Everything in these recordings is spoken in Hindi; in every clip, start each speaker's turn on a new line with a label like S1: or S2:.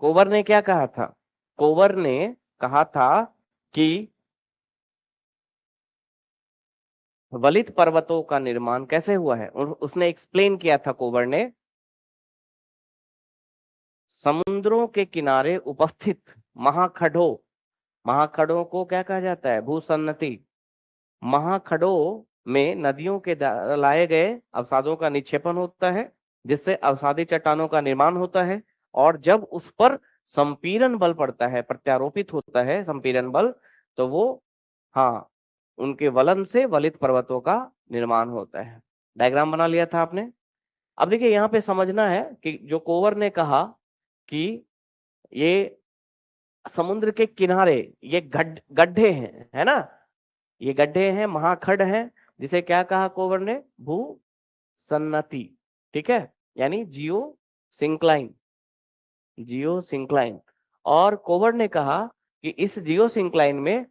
S1: कोवर ने क्या कहा था? कोवर ने कहा था कि वलित पर्वतों का निर्माण कैसे हुआ है, और उसने एक्सप्लेन किया था कोवर ने, समुद्रों के किनारे उपस्थित महाखडों, महाखडों को क्या कहा जाता है? भूसन्नति। महाखडों में नदियों के द्वारा लाए गए अवसादों का निक्षेपण होता है, जिससे अवसादी चट्टानों का निर्माण होता है, और जब उस पर संपीड़न बल पड़ता है, प्रत्यारोपित होता है संपीड़न बल, तो वो, हाँ, उनके वलन से वलित पर्वतों का निर्माण होता है। डायग्राम बना लिया था आपने। अब देखिए यहाँ पे समझना है कि जो कोवर ने कहा कि ये समुद्र के किनारे ये गड्ढे हैं, है ना, ये गड्ढे हैं, महाखड हैं, जिसे क्या कहा कोवर ने? भू सन्नति। ठीक है, यानी जियो सिंक्लाइन, जियो सिंक्लाइन। और कोवर ने कहा कि इस जियो सिंक्लाइन में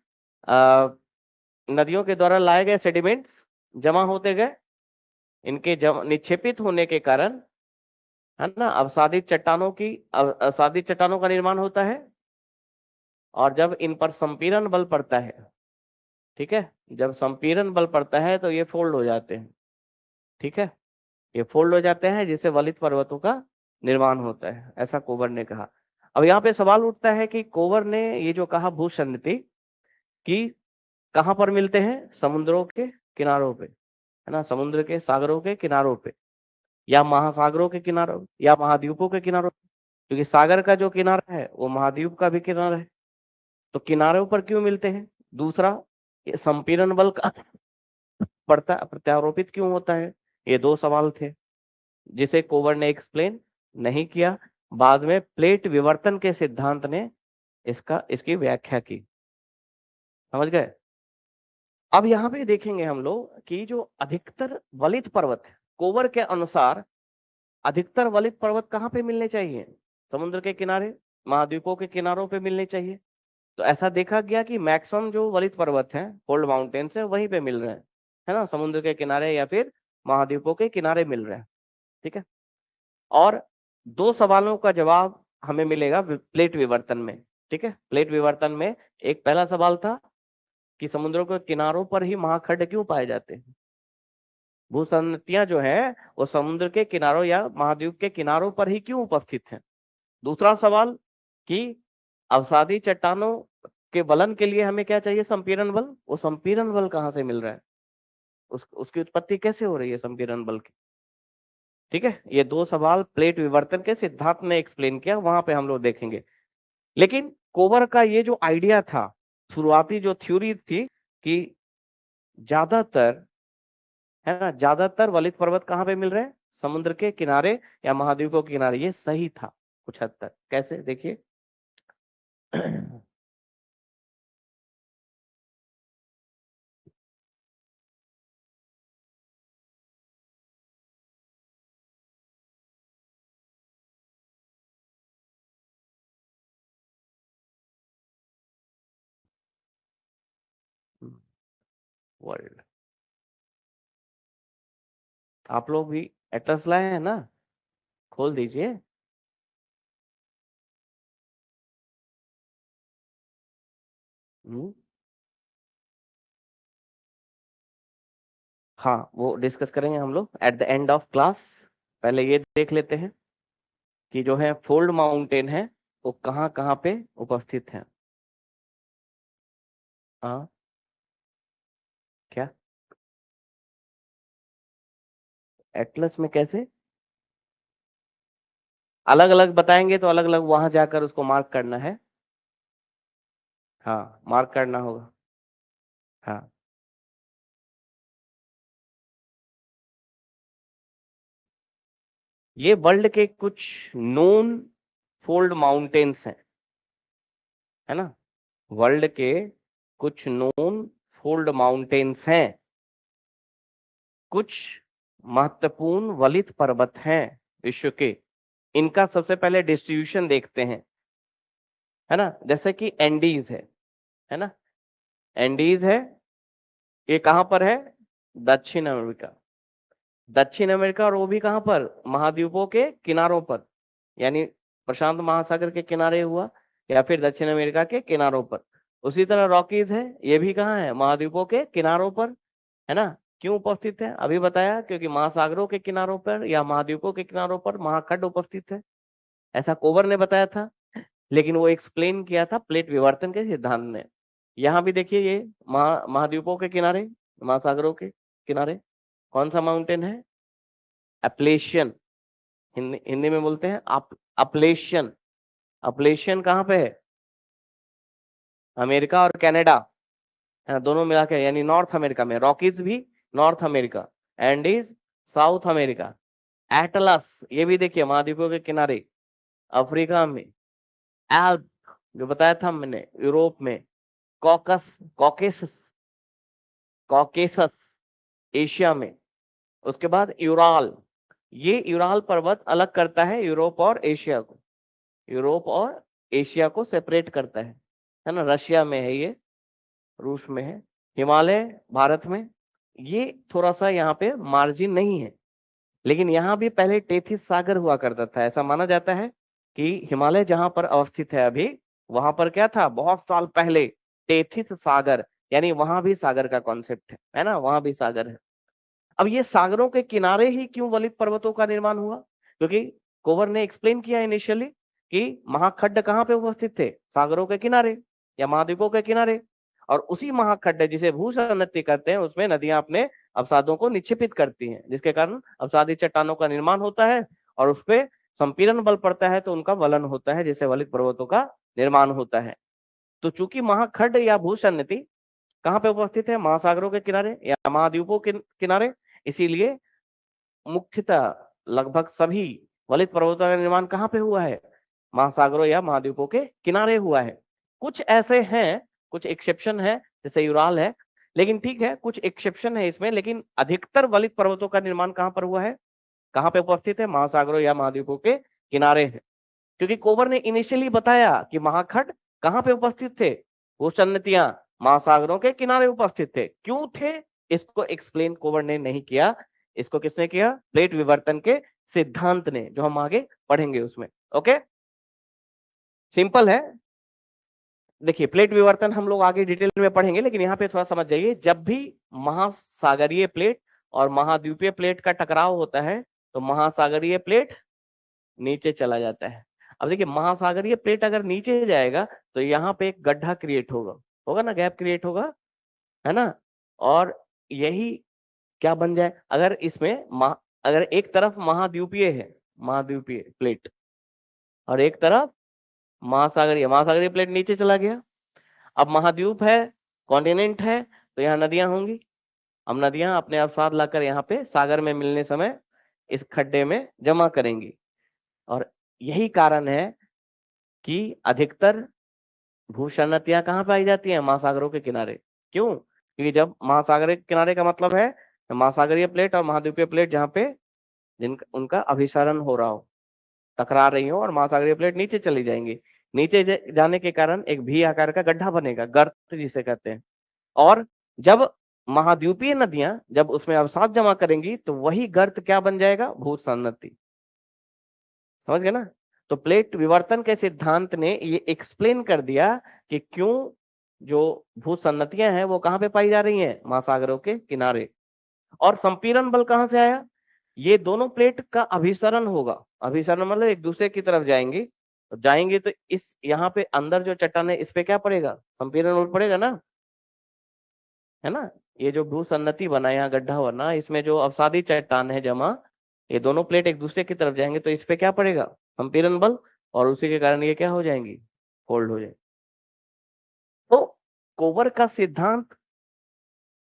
S1: नदियों के द्वारा लाए गए सेडिमेंट्स जमा होते गए, इनके निक्षेपित होने के कारण, है ना, अवसादित चट्टानों का निर्माण होता है, और जब इन पर संपीड़न बल पड़ता है, ठीक है, जब संपीड़न बल पड़ता है तो ये फोल्ड हो जाते हैं। ठीक है, ये फोल्ड हो जाते हैं, जिससे वलित पर्वतों का निर्माण होता है, ऐसा कोवर ने कहा। अब यहाँ पे सवाल उठता है कि कोवर ने ये जो कहा भूसन्नति कि कहाँ पर मिलते हैं? समुद्रों के किनारों पे, है ना, समुद्र के सागरों के किनारों पे, या महासागरों के किनारों, या महाद्वीपों के किनारों, क्योंकि सागर का जो किनारा है वो महाद्वीप का भी किनारा है। तो किनारों पर क्यों मिलते हैं? दूसरा, ये संपीड़न बल का पड़ता प्रत्यारोपित क्यों होता है? ये दो सवाल थे, जिसे कोवर ने एक्सप्लेन नहीं किया। बाद में प्लेट विवर्तन के सिद्धांत ने इसकी व्याख्या की। समझ गए? अब यहाँ पे देखेंगे हम लोग कि जो अधिकतर वलित पर्वत है, कोवर के अनुसार अधिकतर वलित पर्वत कहाँ पे मिलने चाहिए? समुद्र के किनारे, महाद्वीपों के किनारों पे मिलने चाहिए। तो ऐसा देखा गया कि मैक्सिमम जो वलित पर्वत हैं, फोल्ड माउंटेन्स है, वहीं पे मिल रहे हैं, है ना, समुद्र के किनारे या फिर महाद्वीपों के किनारे मिल रहे हैं। ठीक है, और दो सवालों का जवाब हमें मिलेगा प्लेट विवर्तन में। ठीक है, प्लेट विवर्तन में एक पहला सवाल था कि समुद्रों के किनारों पर ही महाखंड क्यों पाए जाते हैं? भूसन्नतियां जो है वो समुद्र के किनारों या महाद्वीप के किनारों पर ही क्यों उपस्थित हैं? दूसरा सवाल कि अवसादी चट्टानों के वलन के लिए हमें क्या चाहिए? संपीड़न बल। वो संपीड़न बल कहाँ से मिल रहा है? उसकी उत्पत्ति कैसे हो रही है संपीड़न बल की? ठीक है, ये दो सवाल प्लेट विवर्तन के सिद्धांत ने एक्सप्लेन किया, वहां पे हम लोग देखेंगे। लेकिन कोवर का ये जो आइडिया था, शुरुआती जो थ्योरी थी कि ज्यादातर, है ना, ज्यादातर वलित पर्वत कहाँ पे मिल रहे हैं? समुद्र के किनारे या महाद्वीपों के किनारे, ये सही था कुछ हद तक। कैसे? देखिए वर्ल्ड, आप लोग भी एटलस लाए हैं ना? खोल दीजिए। हाँ, वो डिस्कस करेंगे हम लोग at the end of class. पहले ये देख लेते हैं कि जो है फोल्ड माउंटेन है वो कहाँ कहाँ पे उपस्थित है। हाँ, क्या एटलस में कैसे? अलग अलग बताएंगे तो अलग अलग वहां जाकर उसको मार्क करना है। हाँ, मार्क करना होगा। हाँ, ये वर्ल्ड के कुछ नोन फोल्ड माउंटेन्स हैं, है ना, वर्ल्ड के कुछ नोन फोल्ड माउंटेन्स हैं, कुछ महत्वपूर्ण वलित पर्वत हैं विश्व के। इनका सबसे पहले डिस्ट्रीब्यूशन देखते हैं, है ना। जैसे कि एंडीज है ना, एंडीज है, ये कहां पर है? दक्षिण अमेरिका। दक्षिण अमेरिका, और वो भी कहां पर? महाद्वीपों के किनारों पर, यानी प्रशांत महासागर के किनारे हुआ या फिर दक्षिण अमेरिका के किनारों पर। उसी तरह रॉकीज है, ये भी कहाँ है, महाद्वीपों के किनारों पर, है ना। क्यों उपस्थित है, अभी बताया, क्योंकि महासागरों के किनारों पर या महाद्वीपों के किनारों पर महाखंड उपस्थित है, ऐसा कोवर ने बताया था। लेकिन वो एक्सप्लेन किया था प्लेट विवर्तन के सिद्धांत ने। यहाँ भी देखिए, ये महाद्वीपों के किनारे, महासागरों के किनारे कौन सा माउंटेन है, एप्लेशियन, हिंदी में बोलते हैं अपलेशियन। अपलेशियन कहाँ पे है, अमेरिका और कनाडा, है ना, दोनों मिला के, यानी नॉर्थ अमेरिका में। रॉकीज भी north America, Andes south America, Atlas ये भी देखिए महाद्वीपों के किनारे अफ्रीका में, एल्प जो बताया था मैंने यूरोप में, कॉकस कॉकेसस कॉकेसस एशिया में। उसके बाद यूराल, ये यूराल पर्वत अलग करता है यूरोप और एशिया को, यूरोप और एशिया को सेपरेट करता है ना। रशिया में है ये, रूस में है। हिमालय भारत में, ये थोड़ा सा यहाँ पे मार्जिन नहीं है, लेकिन यहाँ भी पहले टेथिस सागर हुआ करता था। ऐसा माना जाता है कि हिमालय जहां पर अवस्थित है अभी, वहां पर क्या था, बहुत साल पहले टेथिस सागर, यानी वहां भी सागर का कॉन्सेप्ट है ना, वहां भी सागर है। अब ये सागरों के किनारे ही क्यों वलित पर्वतों का निर्माण हुआ, क्योंकि कोवर ने एक्सप्लेन किया इनिशियली कि महाखड्ड कहाँ पे उपस्थित थे, सागरों के किनारे या महाद्वीपों के किनारे। और उसी महाखड्ड जिसे भूसन्नति करते हैं, उसमें नदियां अपने अवसादों को निक्षेपित करती हैं, जिसके कारण अवसादी चट्टानों का निर्माण होता है और उस पर संपीड़न बल पड़ता है, तो उनका वलन होता है, जिससे वलित पर्वतों का निर्माण होता है। तो चूंकि महाखड्ड या भूसन्नति कहाँ पे उपस्थित है, महासागरों के किनारे या महाद्वीपों के किनारे, इसीलिए मुख्यतः लगभग सभी वलित पर्वतों का निर्माण कहाँ पे हुआ है, महासागरों या महाद्वीपों के किनारे हुआ है। कुछ ऐसे हैं, कुछ एक्सेप्शन है, जैसे यूराल है, लेकिन ठीक है कुछ एक्सेप्शन है इसमें, लेकिन अधिकतर वलित पर्वतों का निर्माण कहाँ पर हुआ है, कहाँ पे उपस्थित है, महासागरों या महाद्वीपों के किनारे है। क्योंकि कोवर ने इनिशियली बताया कि महाखंड कहाँ पे उपस्थित थे, वो सन्नतियां महासागरों के किनारे उपस्थित थे। क्यों थे, इसको एक्सप्लेन कोवर ने नहीं किया, इसको किसने किया, प्लेट विवर्तन के सिद्धांत ने, जो हम आगे पढ़ेंगे उसमें। ओके, सिंपल है। देखिए प्लेट विवर्तन हम लोग आगे डिटेल में पढ़ेंगे, लेकिन यहाँ पे थोड़ा समझ जाइए, जब भी महासागरीय प्लेट और महाद्वीपीय प्लेट का टकराव होता है, तो महासागरीय प्लेट नीचे चला जाता है। अब देखिए महासागरीय प्लेट अगर नीचे जाएगा तो यहाँ पे एक गड्ढा क्रिएट होगा, होगा ना, गैप क्रिएट होगा, है ना। और यही क्या बन जाए, अगर इसमें अगर एक तरफ महाद्वीपीय है, महाद्वीपीय प्लेट, और एक तरफ महासागरीय, महासागरीय प्लेट नीचे चला गया। अब महाद्वीप है, कॉन्टिनेंट है, तो यहाँ नदियां होंगी। अब नदियां अपने अवसाद लाकर यहाँ पे सागर में मिलने समय इस खड्डे में जमा करेंगी। और यही कारण है कि अधिकतर भूसन्नतियां कहाँ पाई जाती हैं, महासागरों के किनारे। क्यों, क्योंकि जब महासागरीय किनारे का मतलब है महासागरीय प्लेट और महाद्वीपीय प्लेट जहाँ पे जिनका उनका अभिसरण हो रहा हो, टकरा रही हो, और महासागरीय प्लेट नीचे चली जाएंगी। नीचे जाने के कारण एक भी आकार का गड्ढा बनेगा, गर्त जिसे कहते हैं। और जब महाद्वीपीय नदियां जब उसमें अवसाद जमा करेंगी, तो वही गर्त क्या बन जाएगा, भूसन्नति। समझ गए ना। तो प्लेट विवर्तन के सिद्धांत ने ये एक्सप्लेन कर दिया कि क्यों जो भूसन्नतियां हैं वो कहाँ पे पाई जा रही हैं, महासागरों के किनारे। और संपीड़न बल कहाँ से आया, ये दोनों प्लेट का अभिसरण होगा। अभिसरण मतलब एक दूसरे की तरफ जाएंगे, तो जाएंगे तो इस यहाँ पे अंदर जो चट्टान है, इस पे क्या पड़ेगा, संपीड़न बल पड़ेगा ना, है ना। ये जो भूसन्नति बना, यहाँ गड्ढा बना, इसमें जो अवसादी चट्टान है जमा, ये दोनों प्लेट एक दूसरे की तरफ जाएंगे, तो इस पे क्या पड़ेगा, संपीड़न बल, और उसी के कारण ये क्या हो जाएंगी, फोल्ड हो जाएंगे। तो कोवर का सिद्धांत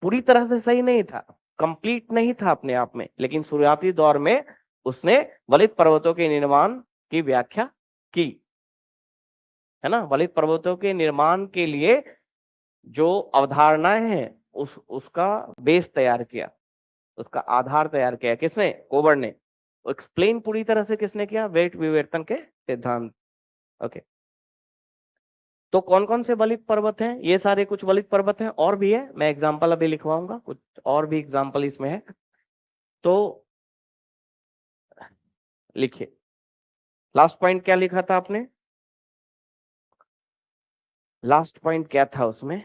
S1: पूरी तरह से सही नहीं था, कंप्लीट नहीं था अपने आप में, लेकिन शुरुआती दौर में उसने वलित पर्वतों के निर्माण की व्याख्या की, है ना। वलित पर्वतों के निर्माण के लिए जो अवधारणाएं हैं उसका बेस तैयार किया, उसका आधार तैयार किया, किसने, कोवर ने। एक्सप्लेन पूरी तरह से किसने किया, प्लेट विवर्तन के सिद्धांत। ओके, तो कौन कौन से वलित पर्वत हैं, ये सारे कुछ वलित पर्वत हैं, और भी है, मैं एग्जांपल अभी लिखवाऊंगा, कुछ और भी एग्जांपल इसमें है, तो लिखिए। लास्ट पॉइंट क्या लिखा था आपने? लास्ट पॉइंट क्या था उसमें?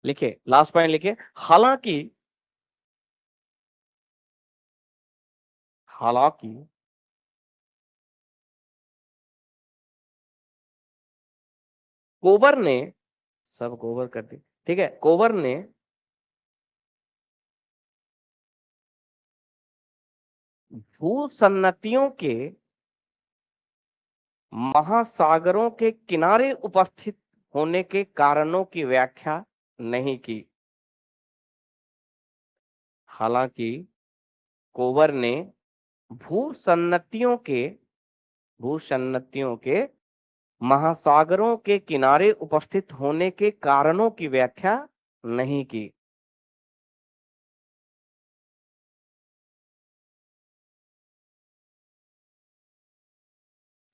S1: लिखिए, लास्ट पॉइंट लिखिए। हालांकि हालांकि कोबर ने, सब कोबर कर दी, ठीक है, कोबर ने भूसन्नतियों के महासागरों के किनारे उपस्थित होने के कारणों की व्याख्या नहीं की। हालांकि कोबर ने भूसन्नतियों के भूसन्नतियों के महासागरों के किनारे उपस्थित होने के कारणों की व्याख्या नहीं की।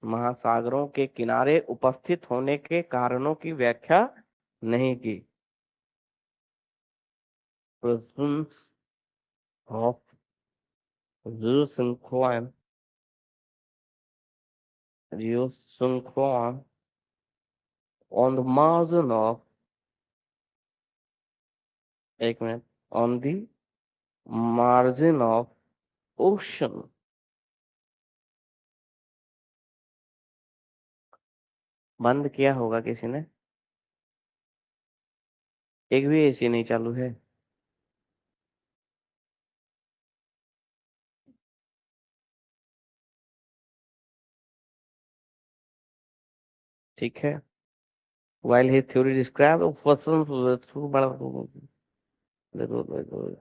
S1: महासागरों के किनारे उपस्थित होने के कारणों की व्याख्या नहीं की। Presence of geosynchron geosynchron on the margin of, एक minute, on the margin of ocean। बंद किया होगा किसी ने, एक भी एसी नहीं चालू है। ठीक है। While his theory described a person through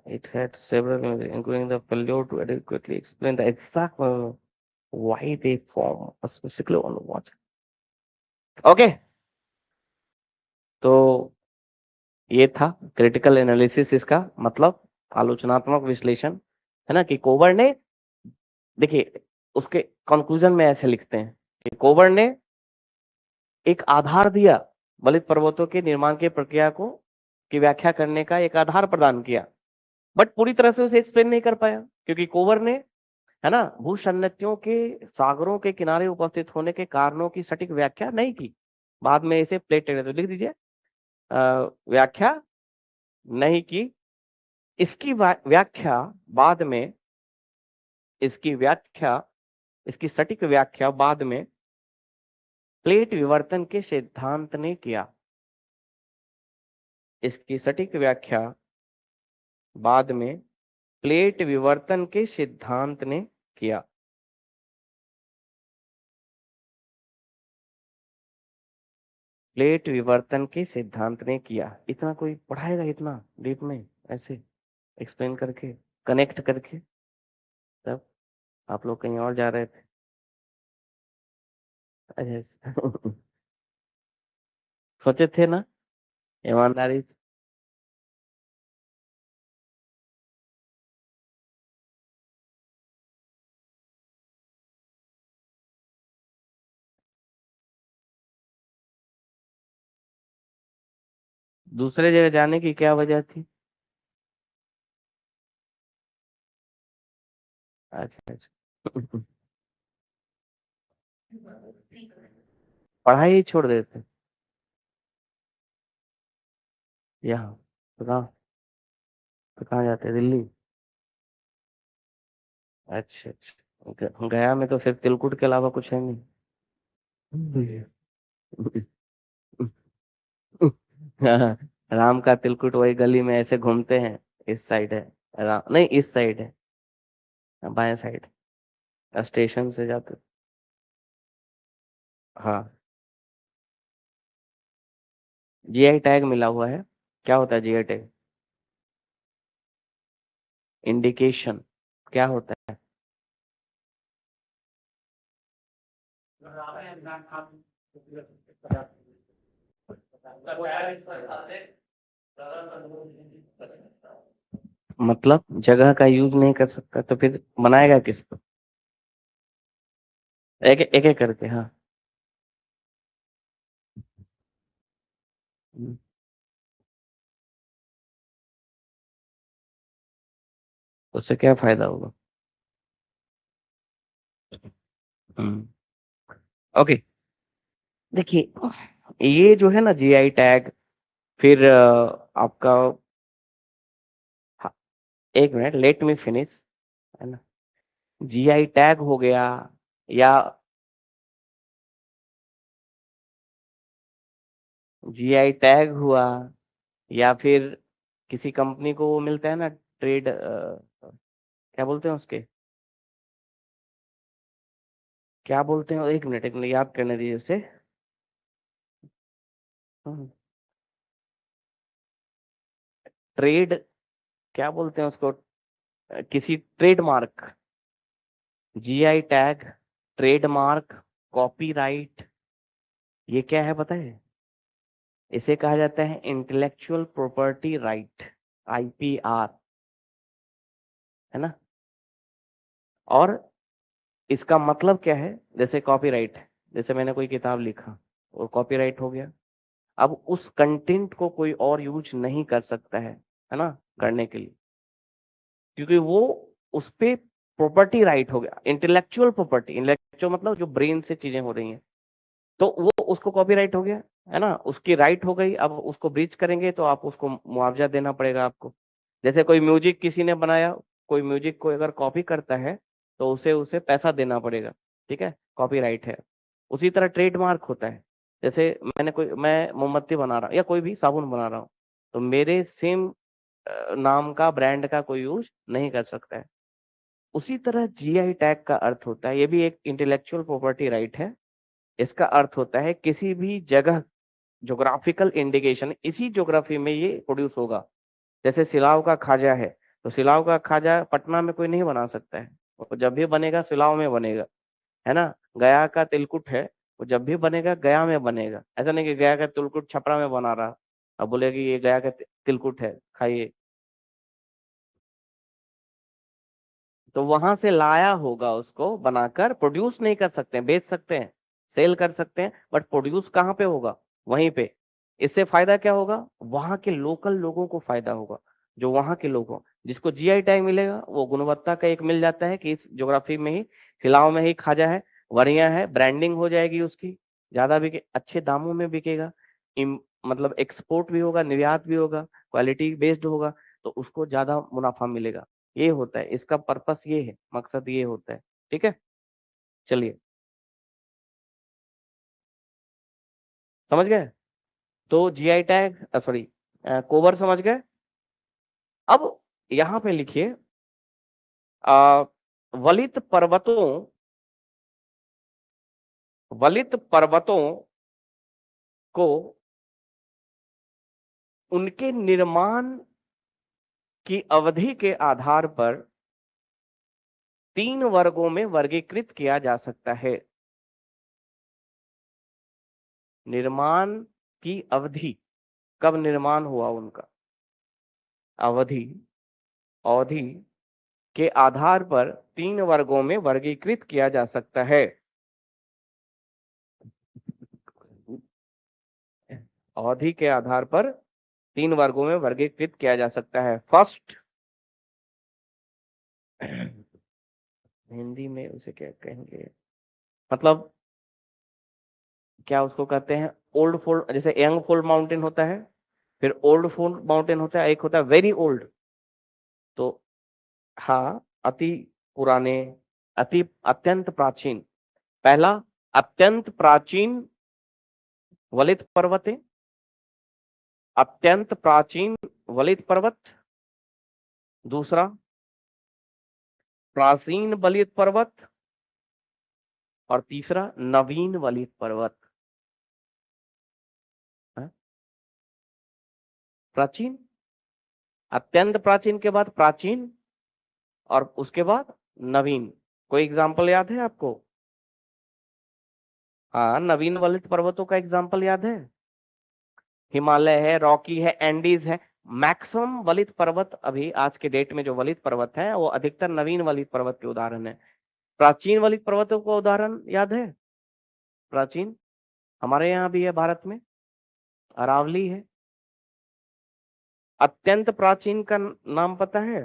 S1: it had several, including the failure to adequately explain the exact why they form, specifically on what। Okay, तो ये था क्रिटिकल एनालिसिस, इसका मतलब आलोचनात्मक विश्लेषण, है ना, कि कोबर ने, देखिए उसके कंक्लूजन में ऐसे लिखते हैं कि कोबर ने एक आधार दिया, बलित पर्वतों के निर्माण की प्रक्रिया को की व्याख्या करने का एक आधार प्रदान किया, बट पूरी तरह से उसे एक्सप्लेन नहीं कर पाया, क्योंकि कोबर ने, है ना, भूसन्नतियों के सागरों के किनारे उपस्थित होने के कारणों की सटीक व्याख्या नहीं की। बाद में इसे प्लेट टेक्टोनिक, तो लिख दीजिए व्याख्या नहीं की। इसकी व्याख्या बाद में, इसकी व्याख्या, इसकी सटीक व्याख्या बाद में प्लेट विवर्तन के सिद्धांत ने किया। इसकी सटीक व्याख्या बाद में प्लेट विवर्तन के सिद्धांत ने किया। प्लेट विवर्तन के सिद्धांत ने किया। इतना कोई पढ़ाएगा इतना डीप में, ऐसे एक्सप्लेन करके, कनेक्ट करके? तब आप लोग कहीं और जा रहे थे। अच्छा सोचे थे ना, ईमानदारी से? दूसरे जगह जाने की क्या वजह थी? अच्छा अच्छा पढ़ाई ही छोड़ देते यहाँ? तो कहाँ जाते, दिल्ली? अच्छा अच्छा, गया में तो सिर्फ तिलकुट के अलावा कुछ है नहीं। हाँ, राम का तिलकुट वही गली में ऐसे घूमते हैं। इस साइड है राम, नहीं इस साइड है, बाएं साइड, स्टेशन से जाते। हाँ, जीआई टैग मिला हुआ है। क्या होता है जीआई टैग? इंडिकेशन। क्या होता है? मतलब जगह का यूज नहीं कर सकता तो फिर बनाएगा किसको? एक एक एक करके, हाँ। उससे क्या फायदा होगा? ओके, देखिए ये जो है ना जीआई टैग, फिर आपका, हाँ, एक मिनट, लेट मी फिनिश, है ना। जीआई टैग हो गया, या जीआई टैग हुआ, या फिर किसी कंपनी को वो मिलता है ना ट्रेड, क्या बोलते हैं उसके, क्या बोलते हैं, एक मिनट याद करने दीजिए उसे। ट्रेड, क्या बोलते हैं उसको, किसी trademark, GI tag, trademark, copyright, ये क्या है पता है? इसे कहा जाता है इंटेलेक्चुअल प्रॉपर्टी राइट, आईपीआर, है ना। और इसका मतलब क्या है, जैसे कॉपीराइट, जैसे मैंने कोई किताब लिखा और कॉपीराइट हो गया, अब उस कंटेंट को कोई और यूज नहीं कर सकता है ना, करने के लिए, क्योंकि वो उस पे प्रॉपर्टी राइट हो गया, इंटेलेक्चुअल प्रॉपर्टी, इंटेलेक्चुअल मतलब जो ब्रेन से चीजें हो रही हैं, तो वो उसको कॉपीराइट हो गया, है ना, उसकी राइट हो गई। अब उसको ब्रीच करेंगे तो आप उसको मुआवजा देना पड़ेगा आपको। जैसे कोई म्यूजिक किसी ने बनाया, कोई म्यूजिक को अगर कॉपी करता है तो उसे उसे पैसा देना पड़ेगा, ठीक है, कॉपीराइट है। उसी तरह ट्रेडमार्क होता है, जैसे मैं मोमबत्ती बना रहा हूँ या कोई भी साबुन बना रहा हूँ, तो मेरे सेम नाम का ब्रांड का कोई यूज नहीं कर सकता है। उसी तरह जीआई टैग का अर्थ होता है, ये भी एक इंटेलेक्चुअल प्रॉपर्टी राइट है। इसका अर्थ होता है किसी भी जगह, ज्योग्राफिकल इंडिकेशन, इसी ज्योग्राफी में ये प्रोड्यूस होगा। जैसे सिलाव का खाजा है, तो सिलाव का खाजा पटना में कोई नहीं बना सकता है, वो जब भी बनेगा सिलाव में बनेगा, है ना। गया का तिलकुट है, वो जब भी बनेगा गया में बनेगा, ऐसा नहीं कि गया का तिलकुट छपरा में बना रहा, अब बोले कि ये गया का तिलकुट है खाइए, तो वहां से लाया होगा, उसको बनाकर प्रोड्यूस नहीं कर सकते हैं, बेच सकते हैं, सेल कर सकते हैं, बट प्रोड्यूस कहाँ पे होगा, वहीं पे। इससे फायदा क्या होगा, वहां के लोकल लोगों को फायदा होगा, जो वहां के लोग हों, जिसको जीआई टैग मिलेगा वो गुणवत्ता का एक मिल जाता है कि इस ज्योग्राफी में ही, सिलाव में ही खाजा है, बढ़िया है, ब्रांडिंग हो जाएगी उसकी, ज्यादा बिके, अच्छे दामों में बिकेगा, मतलब एक्सपोर्ट भी होगा, निर्यात भी होगा, क्वालिटी बेस्ड होगा, तो उसको ज्यादा मुनाफा मिलेगा। ये होता है इसका पर्पस, ये है मकसद, ये होता है, ठीक है। चलिए, समझ गए। तो जीआई टैग, सॉरी, कोबर समझ गए। अब यहाँ पे लिखिए, आ, वलित पर्वतों, वलित पर्वतों को उनके निर्माण की अवधि के आधार पर 3 वर्गों में वर्गीकृत किया जा सकता है। निर्माण की अवधि, कब निर्माण हुआ उनका, अवधि, अवधि के आधार पर 3 वर्गों में वर्गीकृत किया जा सकता है। अवधि के आधार पर 3 वर्गों में वर्गीकृत किया जा सकता है। फर्स्ट, हिंदी में उसे क्या कहेंगे, मतलब क्या उसको कहते हैं, ओल्ड फोल्ड, जैसे यंग फोल्ड माउंटेन होता है, फिर ओल्ड फोल्ड माउंटेन होता है, एक होता है वेरी ओल्ड। तो हाँ, अति पुराने, अति, अत्यंत प्राचीन। पहला, अत्यंत प्राचीन वलित पर्वत है, अत्यंत प्राचीन वलित पर्वत। दूसरा, प्राचीन वलित पर्वत। और तीसरा, नवीन वलित पर्वत। हाँ? प्राचीन, अत्यंत प्राचीन के बाद प्राचीन, और उसके बाद नवीन। कोई एग्जाम्पल याद है आपको? हाँ, नवीन वलित पर्वतों का एग्जाम्पल याद है? हिमालय है, रॉकी है, एंडीज है। मैक्सिमम वलित पर्वत अभी आज के डेट में जो वलित पर्वत है वो अधिकतर नवीन वलित पर्वत के उदाहरण है। प्राचीन वलित पर्वतों का उदाहरण याद है? प्राचीन, हमारे यहाँ भी है भारत में, अरावली है। अत्यंत प्राचीन का नाम पता है?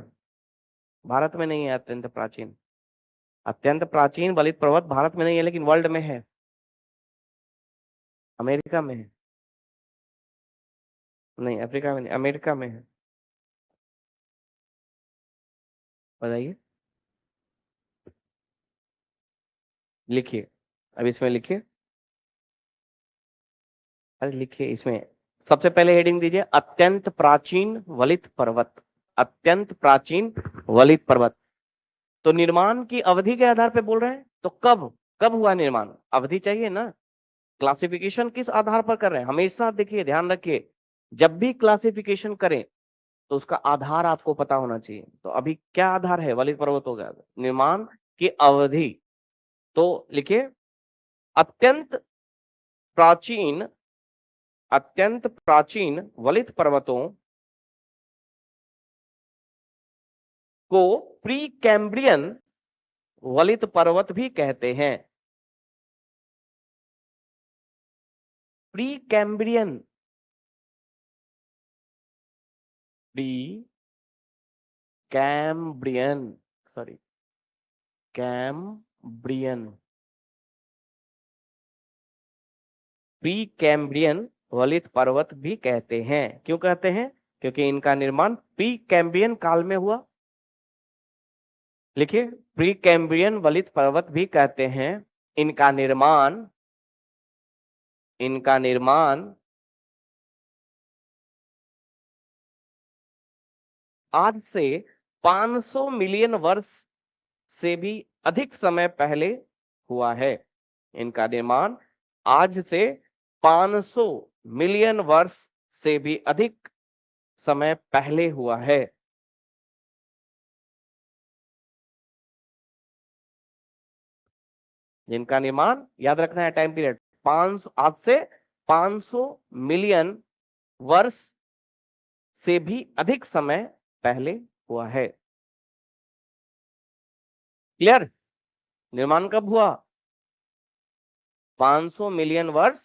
S1: भारत में नहीं है अत्यंत प्राचीन। अत्यंत प्राचीन वलित पर्वत भारत में नहीं है, लेकिन वर्ल्ड में है, अमेरिका में है। नहीं, अफ्रीका में नहीं, अमेरिका में है। बताइए, लिखिए, अब इसमें लिखिए, अरे लिखिए इसमें। सबसे पहले हेडिंग दीजिए, अत्यंत प्राचीन वलित पर्वत। अत्यंत प्राचीन वलित पर्वत। तो निर्माण की अवधि के आधार पे बोल रहे हैं, तो कब कब हुआ निर्माण, अवधि चाहिए ना। क्लासिफिकेशन किस आधार पर कर रहे हैं, हमेशा देखिए, ध्यान रखिए, जब भी क्लासिफिकेशन करें तो उसका आधार आपको पता होना चाहिए। तो अभी क्या आधार है, वलित पर्वत हो गया, निर्माण की अवधि। तो लिखिए, अत्यंत प्राचीन, अत्यंत प्राचीन वलित पर्वतों को प्री कैम्ब्रियन वलित पर्वत भी कहते हैं। Precambrian, Precambrian, sorry, Cambrian, Precambrian वलित पर्वत भी कहते हैं। क्यों कहते हैं, क्योंकि इनका निर्माण प्री कैम्ब्रियन काल में हुआ। लिखिए, प्री कैम्ब्रियन वलित पर्वत भी कहते हैं, इनका निर्माण, इनका निर्माण आज से 500 मिलियन वर्ष से भी अधिक समय पहले हुआ है। इनका निर्माण आज से 500 मिलियन वर्ष से भी अधिक समय पहले हुआ है। जिनका निर्माण, याद रखना है टाइम पीरियड, 500, आज से 500 मिलियन वर्ष से भी अधिक समय पहले हुआ है। क्लियर, निर्माण कब हुआ, 500 मिलियन वर्ष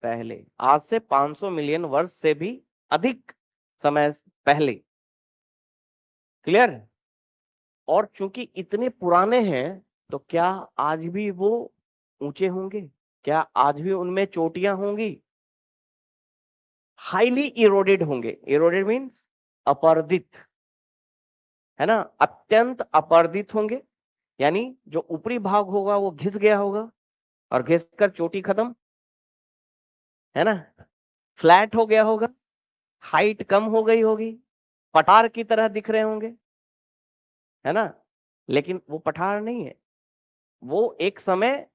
S1: पहले, आज से 500 मिलियन वर्ष से भी अधिक समय पहले। क्लियर। और चूंकि इतने पुराने हैं, तो क्या आज भी वो ऊंचे होंगे, क्या आज भी उनमें चोटियां होंगी, हाईली इरोडेड होंगे। इरोडेड मीन्स अपर्दित, है ना, अत्यंत अपर्दित होंगे, यानी जो ऊपरी भाग होगा वो घिस गया होगा, और घिसकर चोटी खत्म, है ना, फ्लैट हो गया होगा, हाइट कम हो गई होगी, पठार की तरह दिख रहे होंगे, है ना। लेकिन वो पठार नहीं है, वो एक समय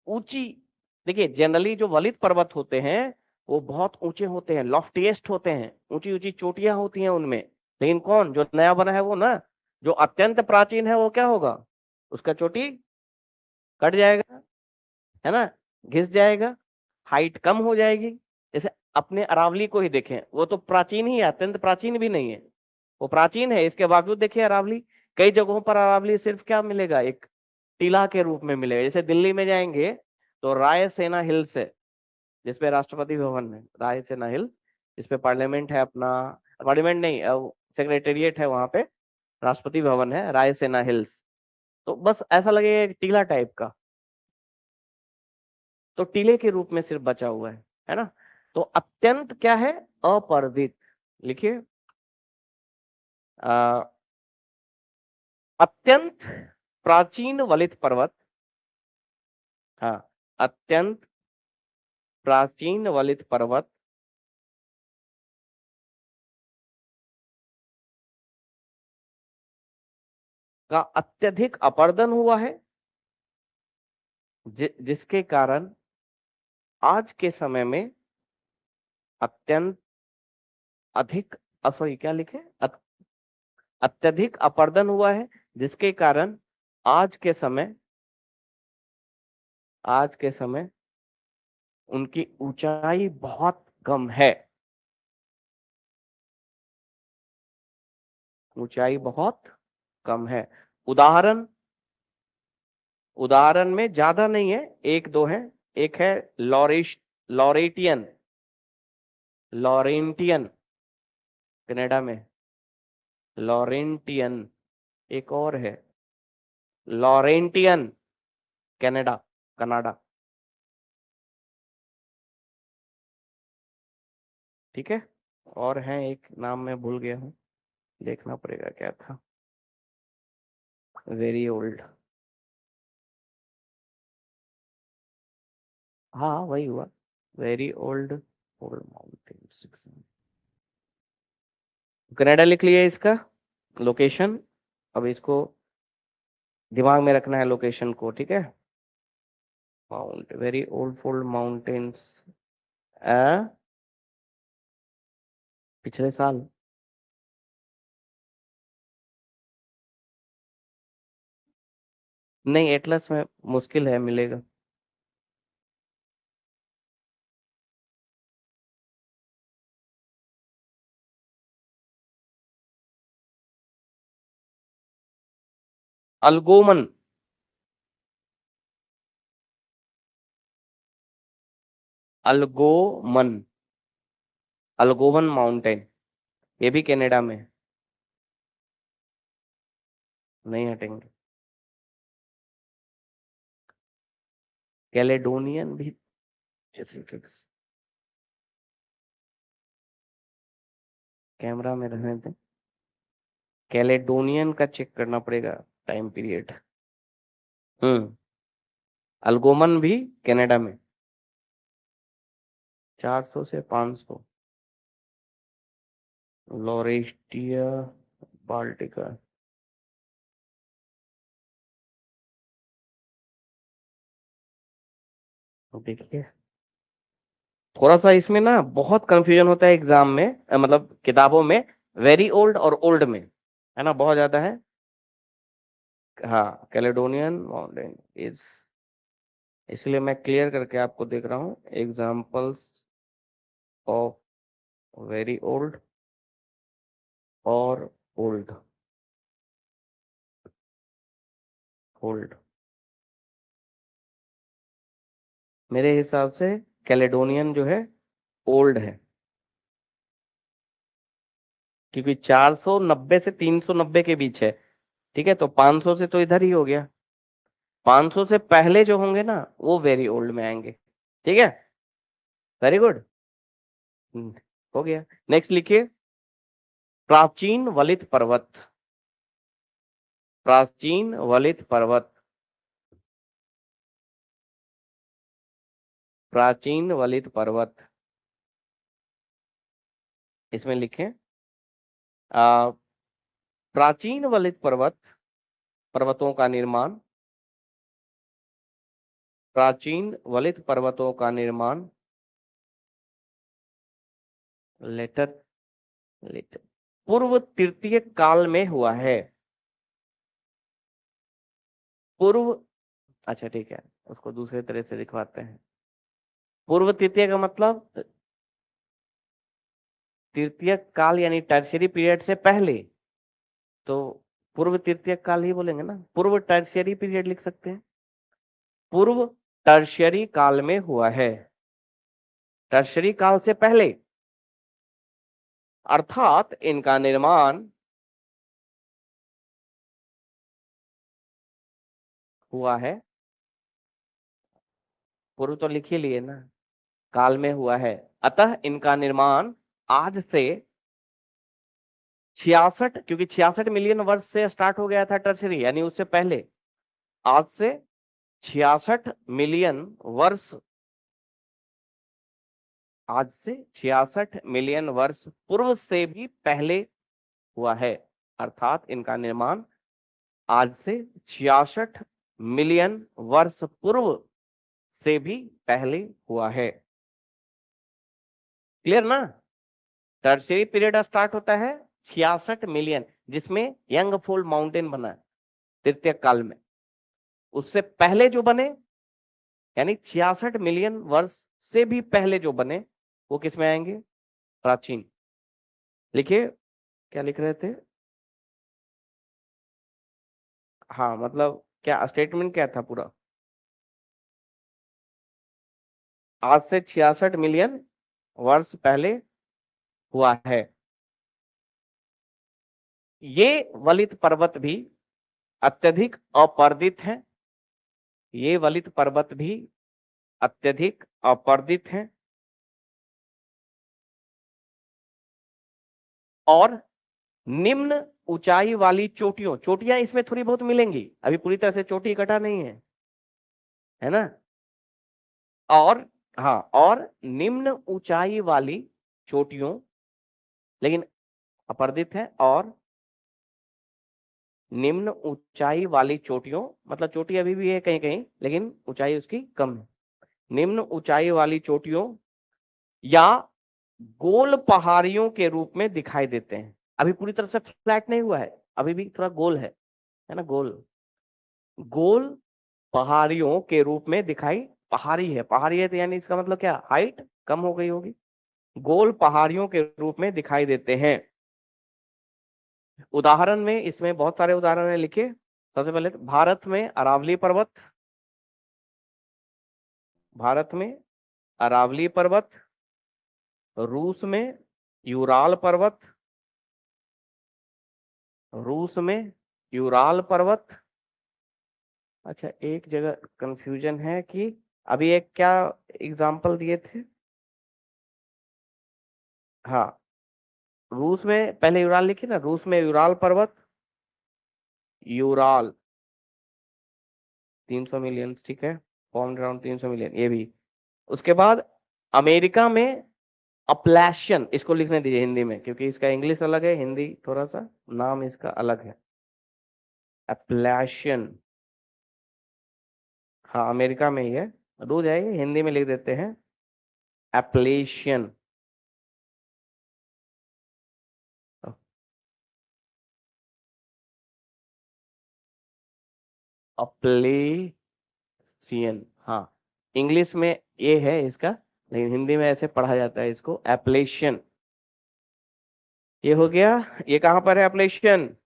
S1: ऊंची, देखिए जनरली जो वलित पर्वत होते हैं वो बहुत ऊंचे होते हैं, लॉफ्टीएस्ट होते हैं, ऊंची ऊंची चोटियां होती हैं उनमें। लेकिन कौन, जो नया बना है वो ना, जो अत्यंत प्राचीन है वो क्या होगा, उसका चोटी कट जाएगा, है ना, घिस जाएगा, हाइट कम हो जाएगी। जैसे अपने अरावली को ही देखें, वो तो प्राचीन ही है, अत्यंत प्राचीन भी नहीं है, वो प्राचीन है, इसके बावजूद देखिए अरावली, कई जगहों पर अरावली सिर्फ क्या मिलेगा, एक टीला के रूप में मिलेगा। जैसे दिल्ली में जाएंगे तो रायसेना हिल्स है, जिसपे राष्ट्रपति भवन है, रायसेना हिल्स, जिसपे पार्लियामेंट है अपना, पार्लियामेंट नहीं, सेक्रेटेरिएट है वहां पे, राष्ट्रपति भवन है रायसेना हिल्स। तो बस ऐसा लगेगा एक टीला टाइप का, तो टीले के रूप में सिर्फ बचा हुआ है ना। तो अत्यंत क्या है, अपर्दित। लिखिए, अत्यंत प्राचीन वलित पर्वत, हाँ, अत्यंत प्राचीन वलित पर्वत का अत्यधिक अपरदन हुआ है, जिसके कारण आज के समय में अत्यंत अधिक, सॉरी क्या लिखे, अत्यधिक अपरदन हुआ है, जिसके कारण आज के समय, आज के समय उनकी ऊंचाई बहुत कम है, ऊंचाई बहुत कम है। उदाहरण, उदाहरण में ज्यादा नहीं है, एक दो है। एक है लॉरेटियन, लॉरेंटियन, कनाडा में लॉरेंटियन, एक और है, लॉरेंटियन कनाडा, कनाडा। ठीक है। और है एक नाम मैं भूल गया हूँ, देखना पड़ेगा क्या था। वेरी ओल्ड, हाँ वही हुआ, very old old mountains. Canada लिख लिया इसका लोकेशन। अब इसको दिमाग में रखना है लोकेशन को, ठीक है। Mount very old fold mountains, पिछले साल। नहीं, एटलस में मुश्किल है मिलेगा। अल्गोमन, अल्गोमन, अल्गोमन माउंटेन, ये भी कनाडा में है। नहीं हटेंगे। कैलेडोनियन भी पैसिफिक्स, कैमरा में रहने दें। कैलेडोनियन का चेक करना पड़ेगा टाइम पीरियड। हम्म, अल्गोमन भी कनाडा में। 400 से 500। लोरेस्टिया बाल्टिका, देखिए थोड़ा सा इसमें ना बहुत कंफ्यूजन होता है एग्जाम में, मतलब किताबों में, वेरी ओल्ड और ओल्ड में, है ना, बहुत ज्यादा है। हाँ, कैलेडोनियन माउंटेन इज, इसलिए मैं क्लियर करके आपको देख रहा हूँ एग्जाम्पल्स ऑफ वेरी ओल्ड और ओल्ड, ओल्ड। मेरे हिसाब से कैलेडोनियन जो है ओल्ड है, क्योंकि 490 से 390 के बीच है। ठीक है, तो 500 से तो इधर ही हो गया, 500 से पहले जो होंगे ना वो वेरी ओल्ड में आएंगे। ठीक है, वेरी गुड। हो गया। नेक्स्ट लिखिए, प्राचीन वलित पर्वत, प्राचीन वलित पर्वत, प्राचीन वलित पर्वत। इसमें लिखें आ, प्राचीन वलित पर्वत, पर्वतों का निर्माण, प्राचीन वलित पर्वतों का निर्माण, लेटर, लेटर, पूर्व तृतीय काल में हुआ है। पूर्व, अच्छा ठीक है, उसको दूसरे तरह से दिखवाते हैं। पूर्व तृतीय का मतलब तृतीय काल यानी टर्शियरी पीरियड से पहले, तो पूर्व तृतीय काल ही बोलेंगे ना, पूर्व टर्शियरी पीरियड लिख सकते हैं। पूर्व टर्शियरी काल में हुआ है, टर्शियरी काल से पहले, अर्थात इनका निर्माण हुआ है, पूर्व तो लिख ही लिए ना, काल में हुआ है, अतः इनका निर्माण आज से 66, क्योंकि 66 मिलियन वर्ष से स्टार्ट हो गया था टर्शरी, यानी उससे पहले, आज से 66 मिलियन वर्ष, आज से 66 मिलियन वर्ष पूर्व से भी पहले हुआ है, अर्थात इनका निर्माण आज से 66 मिलियन वर्ष पूर्व से भी पहले हुआ है। क्लियर ना? टर्शियरी पीरियड स्टार्ट होता है 66 मिलियन, जिसमें यंग फोल्ड माउंटेन बना है तृतीय काल में, उससे पहले जो बने यानी 66 मिलियन वर्ष से भी पहले जो बने वो किस में आएंगे? प्राचीन। लिखिए, क्या लिख रहे थे? हाँ, मतलब क्या स्टेटमेंट क्या था पूरा? आज से 66 मिलियन वर्ष पहले हुआ है। ये वलित पर्वत भी अत्यधिक अपर्दित हैं, ये वलित पर्वत भी अत्यधिक अपर्दित हैं और निम्न ऊंचाई वाली चोटियों, चोटियां इसमें थोड़ी बहुत मिलेंगी, अभी पूरी तरह से चोटी इकट्ठा नहीं है ना। और हाँ, और निम्न ऊंचाई वाली चोटियों, लेकिन अपर्दित है, और निम्न ऊंचाई वाली चोटियों, मतलब चोटी अभी भी है कहीं कहीं, लेकिन ऊंचाई उसकी कम है। निम्न ऊंचाई वाली चोटियों या गोल पहाड़ियों के रूप में दिखाई देते हैं। अभी पूरी तरह से फ्लैट नहीं हुआ है, अभी भी थोड़ा गोल है ना, गोल गोल पहाड़ियों के रूप में दिखाई, पहाड़ी है तो यानी इसका मतलब क्या, हाइट कम हो गई होगी। गोल पहाड़ियों के रूप में दिखाई देते हैं। उदाहरण में इसमें बहुत सारे उदाहरण है, लिखिए। सबसे पहले तो भारत में अरावली पर्वत, भारत में अरावली पर्वत, रूस में यूराल पर्वत, रूस में यूराल पर्वत। अच्छा, एक जगह कंफ्यूजन है कि अभी एक क्या एग्जाम्पल दिए थे। हाँ, रूस में पहले यूराल लिखिए ना, रूस में यूराल पर्वत, यूराल 300 मिलियन, ठीक है, फॉर्म अराउंड 300 मिलियन, ये भी। उसके बाद अमेरिका में अपलैशियन, इसको लिखने दीजिए हिंदी में, क्योंकि इसका इंग्लिश अलग है, हिंदी थोड़ा सा नाम इसका अलग है, अपलैशियन। हाँ, अमेरिका में ही है, रू जाएगी, हिंदी में लिख देते हैं एप्लेशियन। अपलेशियन, हाँ, इंग्लिश में ये है इसका, लेकिन हिंदी में ऐसे पढ़ा जाता है इसको, एप्लेशियन। ये हो गया। ये कहाँ पर है एप्लेशियन?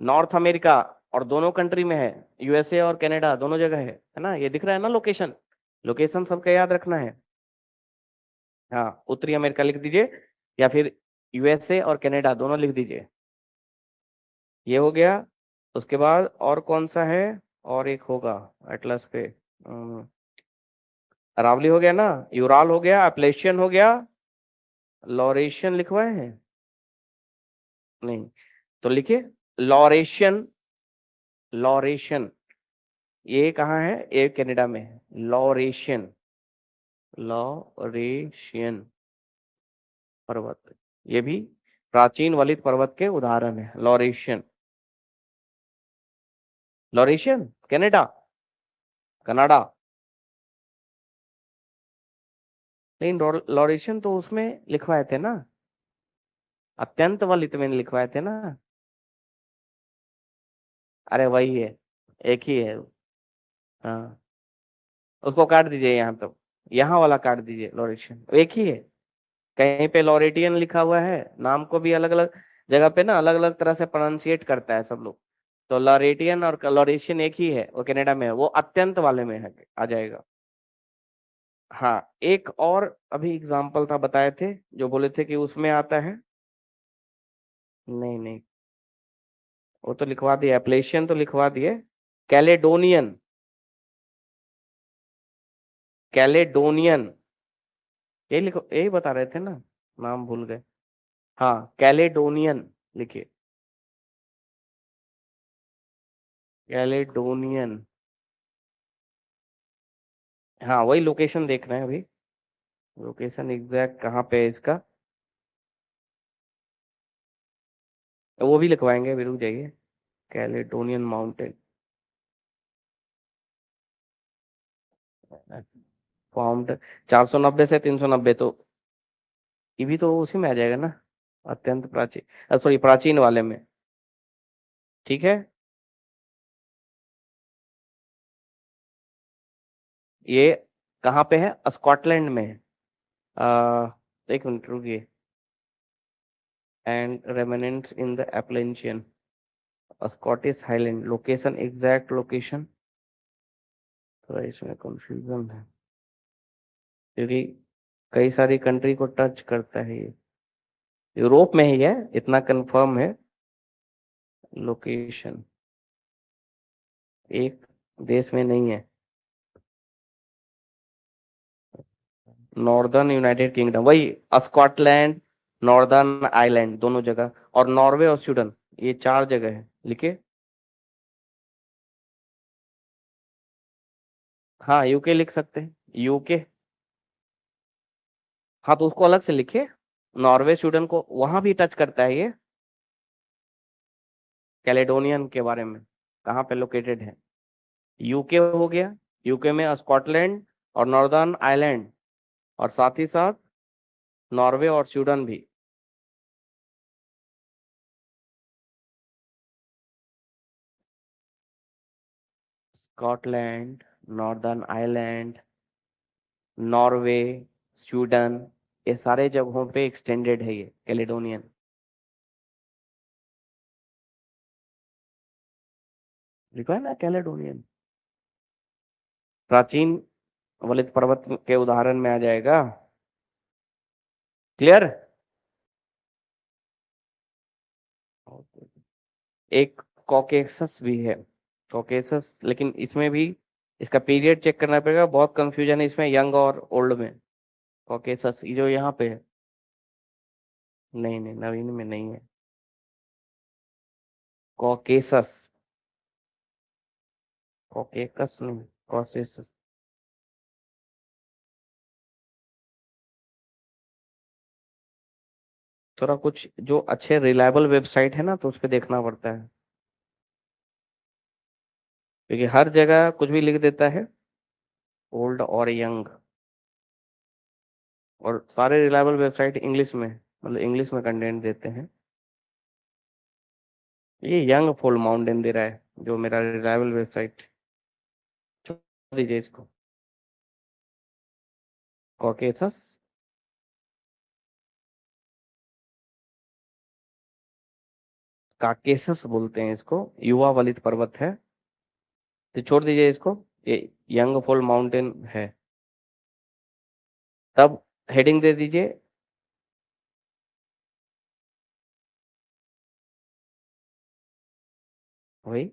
S1: नॉर्थ अमेरिका, और दोनों कंट्री में है, यूएसए और कनाडा दोनों जगह है ना, ये दिख रहा है ना लोकेशन, लोकेशन सबका याद रखना है। हाँ, उत्तरी अमेरिका लिख दीजिए, या फिर यूएसए और कनाडा दोनों लिख दीजिए। ये हो गया। उसके बाद और कौन सा है? और एक होगा एटलस पे, अरावली हो गया ना, यूराल हो गया, एप्लेशियन हो गया, लॉरेशियन लिखवाए हैं? नहीं, तो लिखिए लॉरेशियन, लॉरेशियन। ये कहाँ है? ये कनाडा में है, लॉरेशियन, लॉरेशियन पर्वत, ये भी प्राचीन वलित पर्वत के उदाहरण है, लॉरेशियन। लॉरेशियन कनाडा, कनाडा, लेकिन लॉरेशियन तो उसमें लिखवाए थे ना, अत्यंत वलित में लिखवाए थे ना। अरे वही है, एक ही है। हाँ, उसको काट दीजिए यहाँ, तो यहाँ वाला काट दीजिए, लॉरेशियन एक ही है। कहीं पे लॉरेटियन लिखा हुआ है, नाम को भी अलग अलग जगह पे ना अलग अलग तरह से प्रोनाउंसिएट करता है सब लोग। तो लॉरेटियन और लॉरेशियन एक ही है, वो कनाडा में है, वो अत्यंत वाले में है, आ जाएगा। हाँ, एक और अभी एग्जाम्पल था, बताए थे, जो बोले थे कि उसमें आता है। नहीं नहीं, वो तो लिखवा दिया, एप्लेशियन तो लिखवा दिए, कैलेडोनियन, कैलेडोनियन, यही लिखो, यही बता रहे थे ना, नाम भूल गए। हाँ, कैलेडोनियन लिखिए, कैलेडोनियन। हाँ, वही लोकेशन देखना है अभी, लोकेशन एग्जैक्ट कहाँ पे है इसका, वो भी लिखवाएंगे, अभी रुक जाइए। कैलेडोनियन माउंटेन, फॉर्म्ड 490 से 390, तो ये भी तो उसी में आ जाएगा ना, अत्यंत प्राचीन, सॉरी प्राचीन वाले में, ठीक है। ये कहाँ पे है? स्कॉटलैंड में है। एक मिनट रुकिए, and remnants in the Appalachian, Scottish Highland, location exact location, थोड़ा इसमें कंफ्यूजन है, क्योंकि कई सारी कंट्री को टच करता है ये, यूरोप में ही है, इतना कंफर्म है लोकेशन। एक देश में नहीं है, नॉर्दर्न यूनाइटेड किंगडम, वही स्कॉटलैंड, नॉर्दर्न आइलैंड दोनों जगह, और नॉर्वे और स्वीडन, ये 4 जगह है, लिखे। हाँ यूके लिख सकते हैं, यूके। हाँ तो उसको अलग से लिखे, नॉर्वे स्वीडन को वहां भी टच करता है ये, कैलेडोनियन के बारे में, कहाँ पे लोकेटेड है। यूके हो गया, यूके में स्कॉटलैंड और नॉर्दर्न आइलैंड, और साथ ही साथ नॉर्वे और स्वीडन भी। Scotland, northern island, Norway, Sweden, ये सारे जगहों पे एक्सटेंडेड है ये कैलेडोनियन। लिखा है ना कैलेडोनियन, प्राचीन वलित पर्वत के उदाहरण में आ जाएगा। क्लियर। एक कॉकेसस भी है, कॉकेसस, लेकिन इसमें भी इसका पीरियड चेक करना पड़ेगा, बहुत कंफ्यूजन है इसमें यंग और ओल्ड में। कॉकेसस जो यहाँ पे है, नहीं नहीं नवीन में नहीं है, कॉकेसस, कॉकेकस नहीं, कॉकेसस। थोड़ा कुछ जो अच्छे रिलायबल वेबसाइट है ना, तो उस पे देखना पड़ता है, क्योंकि हर जगह कुछ भी लिख देता है, ओल्ड और यंग, और सारे रिलायबल वेबसाइट इंग्लिश में, मतलब इंग्लिश में कंटेंट देते हैं। ये यंग फॉल माउंटेन दे रहा है जो मेरा रिलायबल वेबसाइट, छोड़ दीजिए इसको, कॉकेसस, काकेसस बोलते हैं इसको, युवा वलित पर्वत है, तो छोड़ दीजिए इसको, ये यंग फॉल माउंटेन है। तब हेडिंग दे दीजिए, वही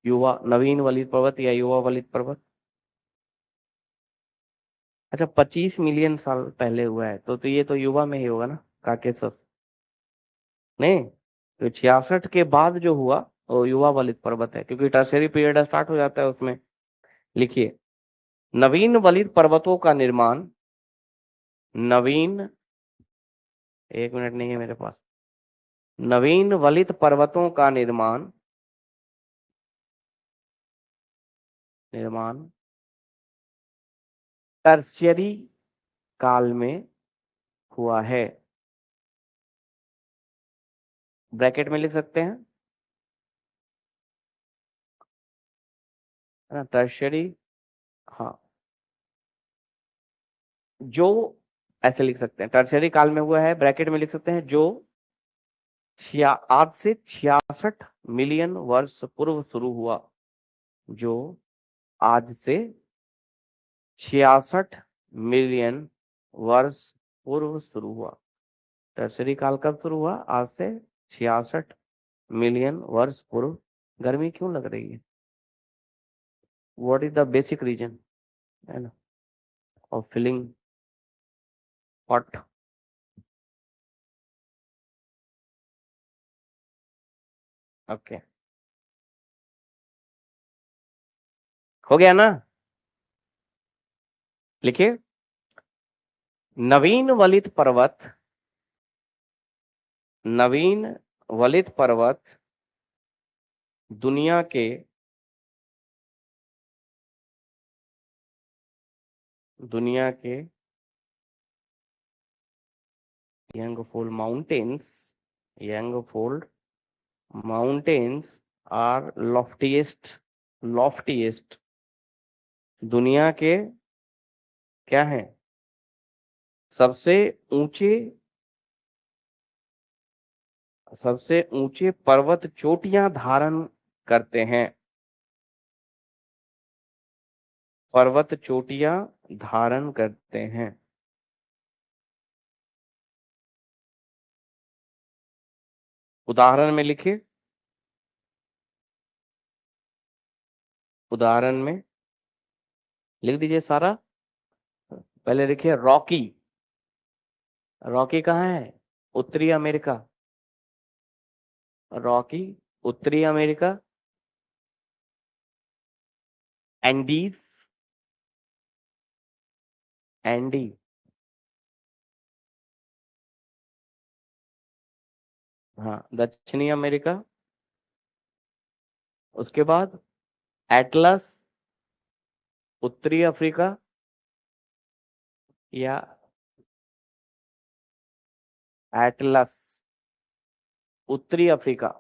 S1: युवा नवीन वलित पर्वत या युवा वलित पर्वत। अच्छा 25 मिलियन साल पहले हुआ है, तो ये तो युवा में ही होगा ना, काकेसस। नहीं, तो 66 के बाद जो हुआ वो युवा वलित पर्वत है, क्योंकि टर्शियरी पीरियड स्टार्ट हो जाता है उसमें। लिखिए, नवीन वलित पर्वतों का निर्माण, नवीन, 1 मिनट नहीं है मेरे पास, नवीन वलित पर्वतों का निर्माण, निर्माण टर्शियरी काल में हुआ है, ब्रैकेट में लिख सकते हैं, है ना, टर्शियरी। हाँ, जो, ऐसे लिख सकते हैं, टर्शियरी काल में हुआ है, ब्रैकेट में लिख सकते हैं, जो आज से 66 मिलियन वर्ष पूर्व शुरू हुआ, जो आज से 66 मिलियन वर्ष पूर्व शुरू हुआ। टर्शरी काल कब शुरू हुआ? आज से 66 मिलियन वर्ष पूर्व। गर्मी क्यों लग रही है? What is the basic reason, है ना, ऑफ फीलिंग हॉट? ओके, हो गया ना? लिखिए, नवीन वलित पर्वत, नवीन वलित पर्वत दुनिया के, दुनिया के young fold mountains, young fold mountains are loftiest, loftiest, दुनिया के क्या है, सबसे ऊंचे, सबसे ऊंचे पर्वत चोटियां धारण करते हैं, पर्वत चोटियां धारण करते हैं। उदाहरण में लिखिए, उदाहरण में लिख दीजिए सारा। पहले लिखिए रॉकी। रॉकी कहाँ है? उत्तरी अमेरिका। रॉकी उत्तरी अमेरिका। एंडीज। एंडी हाँ दक्षिणी अमेरिका। उसके बाद एटलस उत्तरी अफ्रीका या एटलस उत्तरी अफ्रीका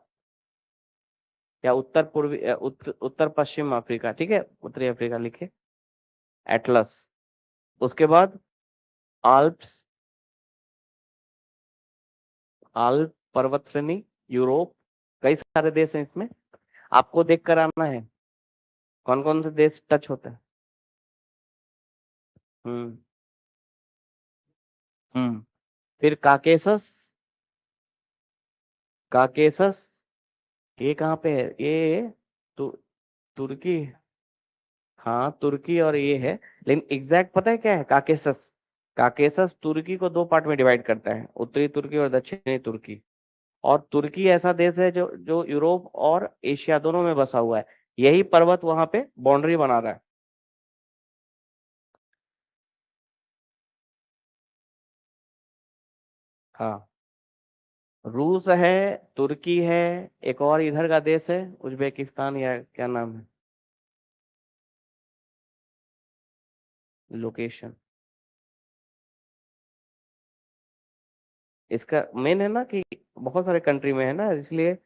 S1: या उत्तर पूर्वी उत्तर पश्चिम अफ्रीका। ठीक है, उत्तरी अफ्रीका लिखे एटलस। उसके बाद आल्प्स, आल्प पर्वत श्रेणी यूरोप। कई सारे देश हैं इसमें, आपको देख कर आना है कौन कौन से देश टच होते हैं। हम्म हम्म फिर काकेसस। काकेसस ये कहाँ पे है? ये तु, तुर्की। हाँ तुर्की और ये है, लेकिन एग्जैक्ट पता है क्या है काकेसस? काकेसस तुर्की को दो पार्ट में डिवाइड करता है, उत्तरी तुर्की और दक्षिणी तुर्की। और तुर्की ऐसा देश है जो जो यूरोप और एशिया दोनों में बसा हुआ है। यही पर्वत वहां पे बाउंड्री बना रहा है। हाँ रूस है, तुर्की है, एक और इधर का देश है उज्बेकिस्तान या क्या नाम है। लोकेशन इसका मेन है ना कि बहुत सारे कंट्री में है ना, इसलिए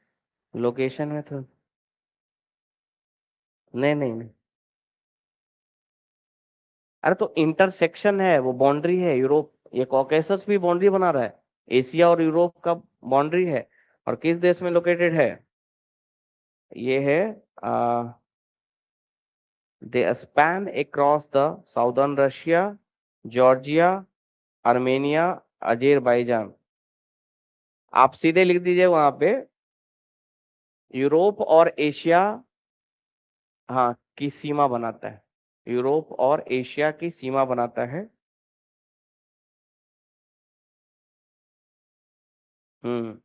S1: लोकेशन में तो नहीं नहीं नहीं। अरे तो इंटरसेक्शन है, वो बाउंड्री है यूरोप, ये कॉकेसस भी बाउंड्री बना रहा है, एशिया और यूरोप का बाउंड्री है। और किस देश में लोकेटेड है? ये है they span across the southern Russia, Georgia, Armenia, Azerbaijan. आप सीधे लिख दीजिए वहां पे यूरोप और एशिया, हाँ की सीमा बनाता है। यूरोप और एशिया की सीमा बनाता है। हम्म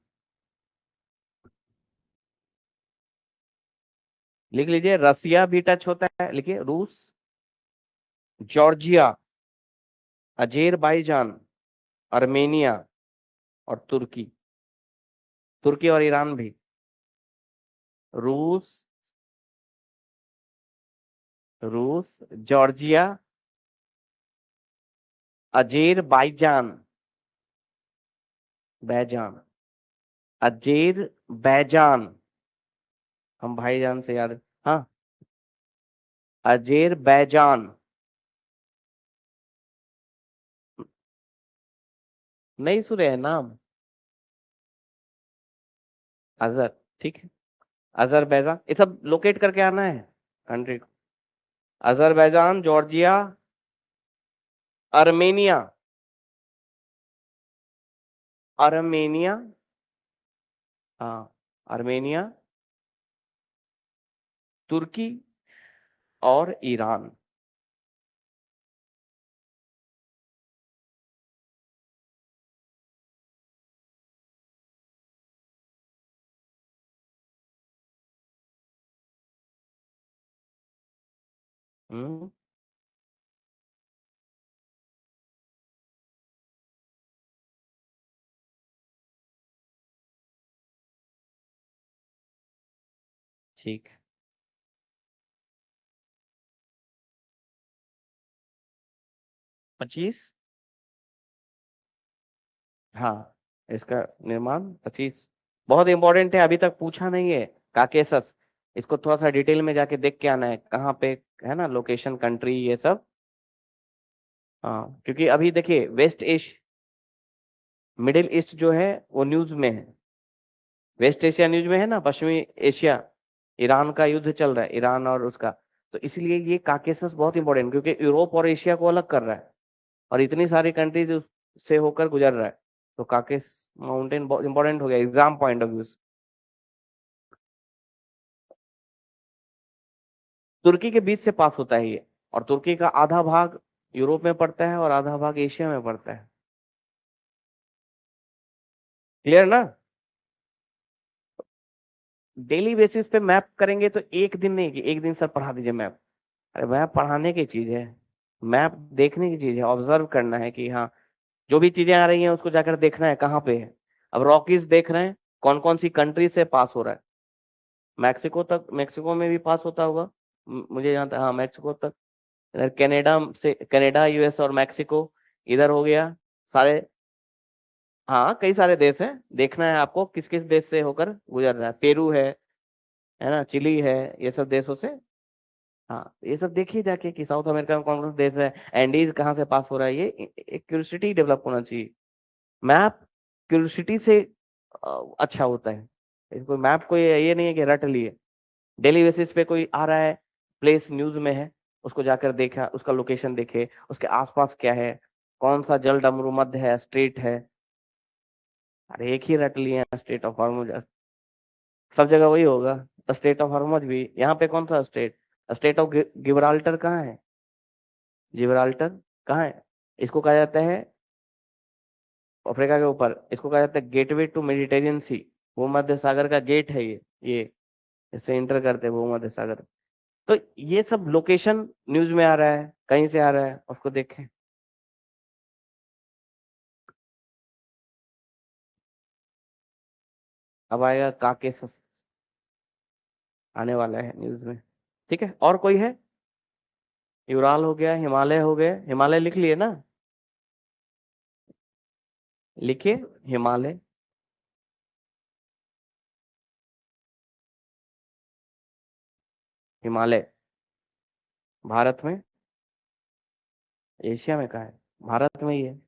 S1: लिख लीजिए रसिया भी टच होता है, लिखिए रूस, जॉर्जिया, अजेरबाईजान, आर्मेनिया और तुर्की। तुर्की और ईरान भी। रूस, रूस, जॉर्जिया, अजेरबाईजान, बैजान, अजेरबैजान। हम भाईजान से याद, हाँ अजेरबैजान। नहीं सुने हैं नाम? अजर, ठीक है। अजरबैजान ये सब लोकेट करके आना है कंट्री को। अजरबैजान, जॉर्जिया, आर्मेनिया, आर्मेनिया, हाँ आर्मेनिया, तुर्की और ईरान। हम्म ठीक। 25। हाँ इसका निर्माण 25 बहुत इंपॉर्टेंट है, अभी तक पूछा नहीं है। काकेसस, इसको थोड़ा सा डिटेल में जाके देख के आना है कहाँ पे है ना, लोकेशन कंट्री ये सब। हाँ क्योंकि अभी देखिए वेस्ट एशिया, मिडिल ईस्ट जो है वो न्यूज में है, वेस्ट एशिया न्यूज में है ना, पश्चिमी एशिया। ईरान का युद्ध चल रहा है, ईरान और उसका। तो इसलिए ये काकेसस बहुत इंपॉर्टेंट, क्योंकि यूरोप और एशिया को अलग कर रहा है और इतनी सारी कंट्रीज से होकर गुजर रहा है। तो काकेस माउंटेन बहुत इंपॉर्टेंट हो गया एग्जाम पॉइंट ऑफ व्यू से। तुर्की के बीच से पास होता है ये, और तुर्की का आधा भाग यूरोप में पड़ता है और आधा भाग एशिया में पड़ता है। क्लियर ना? डेली बेसिस पे मैप करेंगे तो एक दिन नहीं कि एक दिन सर पढ़ा दीजिए मैप। अरे मैप पढ़ाने की चीज है, मैप देखने की चीज है, ऑब्जर्व करना है कि हाँ जो भी चीजें आ रही हैं उसको जाकर देखना है कहाँ पे है। अब रॉकीज देख रहे हैं, कौन कौन सी कंट्री से पास हो रहा है। मैक्सिको तक, मैक्सिको में भी पास होता होगा, मुझे जानता है, हाँ मैक्सिको तक। इधर कनाडा से, कनाडा यूएस और मैक्सिको इधर हो गया सारे। हाँ कई सारे देश हैं, देखना है आपको किस किस देश से होकर गुजर रहा है। पेरू है ना, चिली है, ये सब देशों से। हाँ ये सब देखिए जाके कि साउथ अमेरिका में कौन कौन से देश है, एंडीज कहाँ से पास हो रहा है, ये एक क्यूरियोसिटी डेवलप होना चाहिए। मैप क्यूरियोसिटी से अच्छा होता है। कोई मैप कोई ये नहीं है कि रट लिए। डेली बेसिस पे कोई आ रहा है, प्लेस न्यूज में है, उसको जाकर देखा, उसका लोकेशन देखे, उसके आसपास क्या है, कौन सा जल डमरू मध्य है, स्ट्रेट है। अरे एक ही रट लिए हैं, स्टेट ऑफ हॉर्मुज, सब जगह वही होगा। स्टेट ऑफ हॉर्मुज भी यहाँ पे कौन सा स्टेट, स्टेट ऑफ गिब्राल्टर कहाँ है, जिब्राल्टर कहाँ है, इसको कहा जाता है अफ्रीका के ऊपर, इसको कहा जाता है गेटवे टू मेडिटेरियन सी, भूमध्य सागर का गेट है ये इससे इंटर करते हैं भूमध्य सागर। तो ये सब लोकेशन न्यूज में आ रहा है, कहीं से आ रहा है, उसको देखें। अब आएगा काकेसस, आने वाला है न्यूज में। ठीक है, और कोई है? यूराल हो गया, हिमालय हो गए, हिमालय लिख लिए ना, लिखिए हिमालय। हिमालय भारत में, एशिया में कहाँ है, भारत में ही है।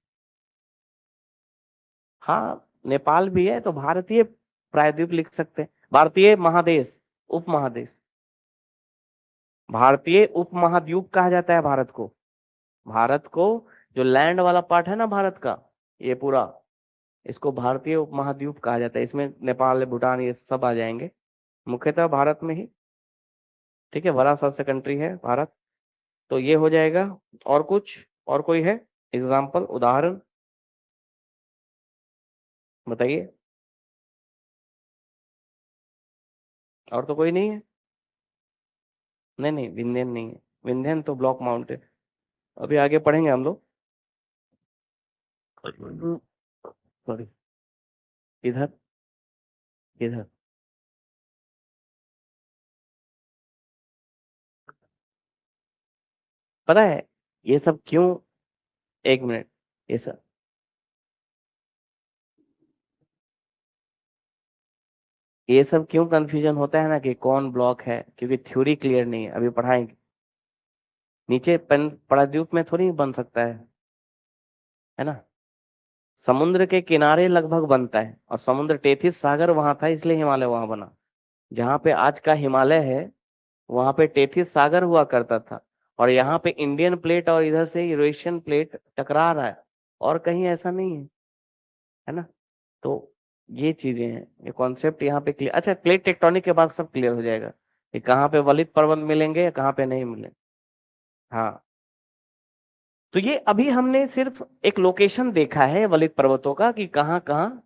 S1: हाँ नेपाल भी है, तो भारतीय प्रायद्वीप लिख सकते हैं, भारतीय महादेश, उपमहादेश। भारतीय उपमहाद्वीप कहा जाता है भारत को। भारत को, जो लैंड वाला पार्ट है ना भारत का, ये पूरा, इसको भारतीय उपमहाद्वीप कहा जाता है। इसमें नेपाल, भूटान ये सब आ जाएंगे, मुख्यतः भारत में ही। ठीक है, बड़ा सबसे कंट्री है भारत, तो ये हो जाएगा। और कुछ, और कोई है एग्जाम्पल, उदाहरण बताइए। और तो कोई नहीं है? नहीं नहीं, विंध्यन नहीं है, विंध्यन तो ब्लॉक माउंटेन, अभी आगे पढ़ेंगे हम लोग। सॉरी, इधर, इधर। पता है ये सब क्यों, एक मिनट, ये सब, ये सब क्यों कंफ्यूजन होता है ना कि कौन ब्लॉक है, क्योंकि थ्योरी क्लियर नहीं है, अभी पढ़ाएंगे। नीचे पेन प्रायद्वीप में थोड़ी बन सकता है ना। समुद्र के किनारे लगभग बनता है, और समुद्र टेथिस सागर वहां था इसलिए हिमालय वहां बना। जहाँ पे आज का हिमालय है, वहां पे टेथिस सागर हुआ करता था, और यहाँ पे इंडियन प्लेट और इधर से यूरेशियन प्लेट टकरा रहा है, और कहीं ऐसा नहीं है ना। तो ये चीजें हैं, ये कॉन्सेप्ट यहाँ पे क्लियर। अच्छा, प्लेट टेक्टोनिक के बाद सब क्लियर हो जाएगा कि कहाँ पे वलित पर्वत मिलेंगे या कहाँ पे नहीं मिलेंगे। हाँ, तो ये अभी हमने सिर्फ एक लोकेशन देखा है वलित पर्वतों का कि कहाँ कहाँ।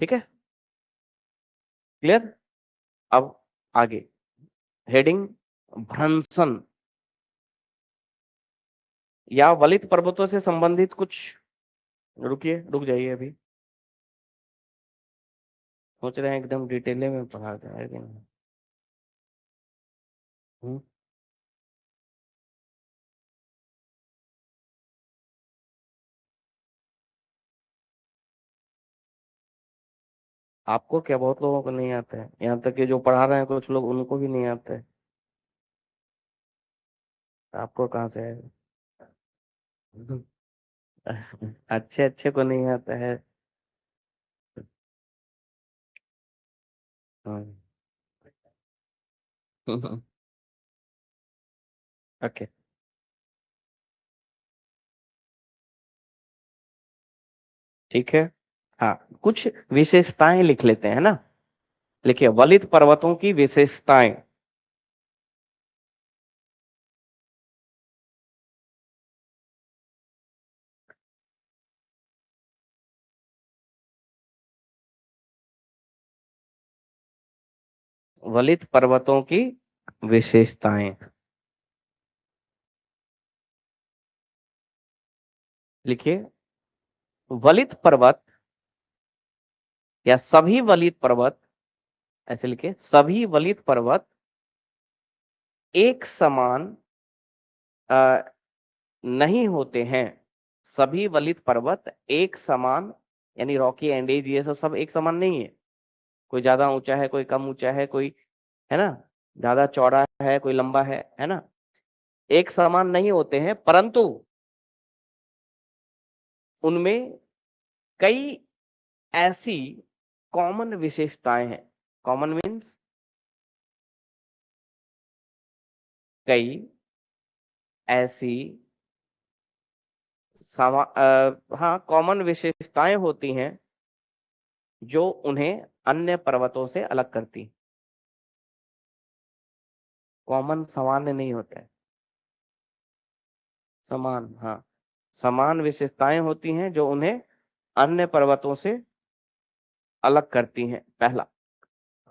S1: ठीक है, क्लियर। अब आगे हेडिंग, भ्रंशन या वलित पर्वतों से संबंधित कुछ, रुकिए, रुक जाइए अभी, सोच रहे हैं एकदम डिटेल में पढ़ा जाए कि नहीं। हम्म, आपको क्या, बहुत लोगों को नहीं आता है, यहाँ तक कि जो पढ़ा रहे हैं कुछ लोग, उनको भी नहीं आता है। आपको कहाँ से आएगा? अच्छे अच्छे को नहीं आता है। ओके, ठीक है। हाँ, कुछ विशेषताएं लिख लेते हैं ना। लिखिए वलित पर्वतों की विशेषताएं। वलित पर्वतों की विशेषताएं लिखिए वलित पर्वत या सभी वलित पर्वत, ऐसे लिखिए सभी वलित पर्वत एक समान नहीं होते हैं। सभी वलित पर्वत एक समान, यानी रॉकी एंडेज ये सब एक समान नहीं है। कोई ज्यादा ऊंचा है, कोई कम ऊंचा है, कोई है ना ज्यादा चौड़ा है, कोई लंबा है ना, एक समान नहीं होते हैं, परंतु उनमें कई ऐसी कॉमन विशेषताएं हैं। कॉमन मीन्स कई ऐसी हाँ कॉमन विशेषताएं होती हैं जो उन्हें अन्य पर्वतों से अलग करती। कॉमन सामान्य नहीं होता है, समान, हाँ समान विशेषताएं होती हैं जो उन्हें अन्य पर्वतों से अलग करती हैं। पहला,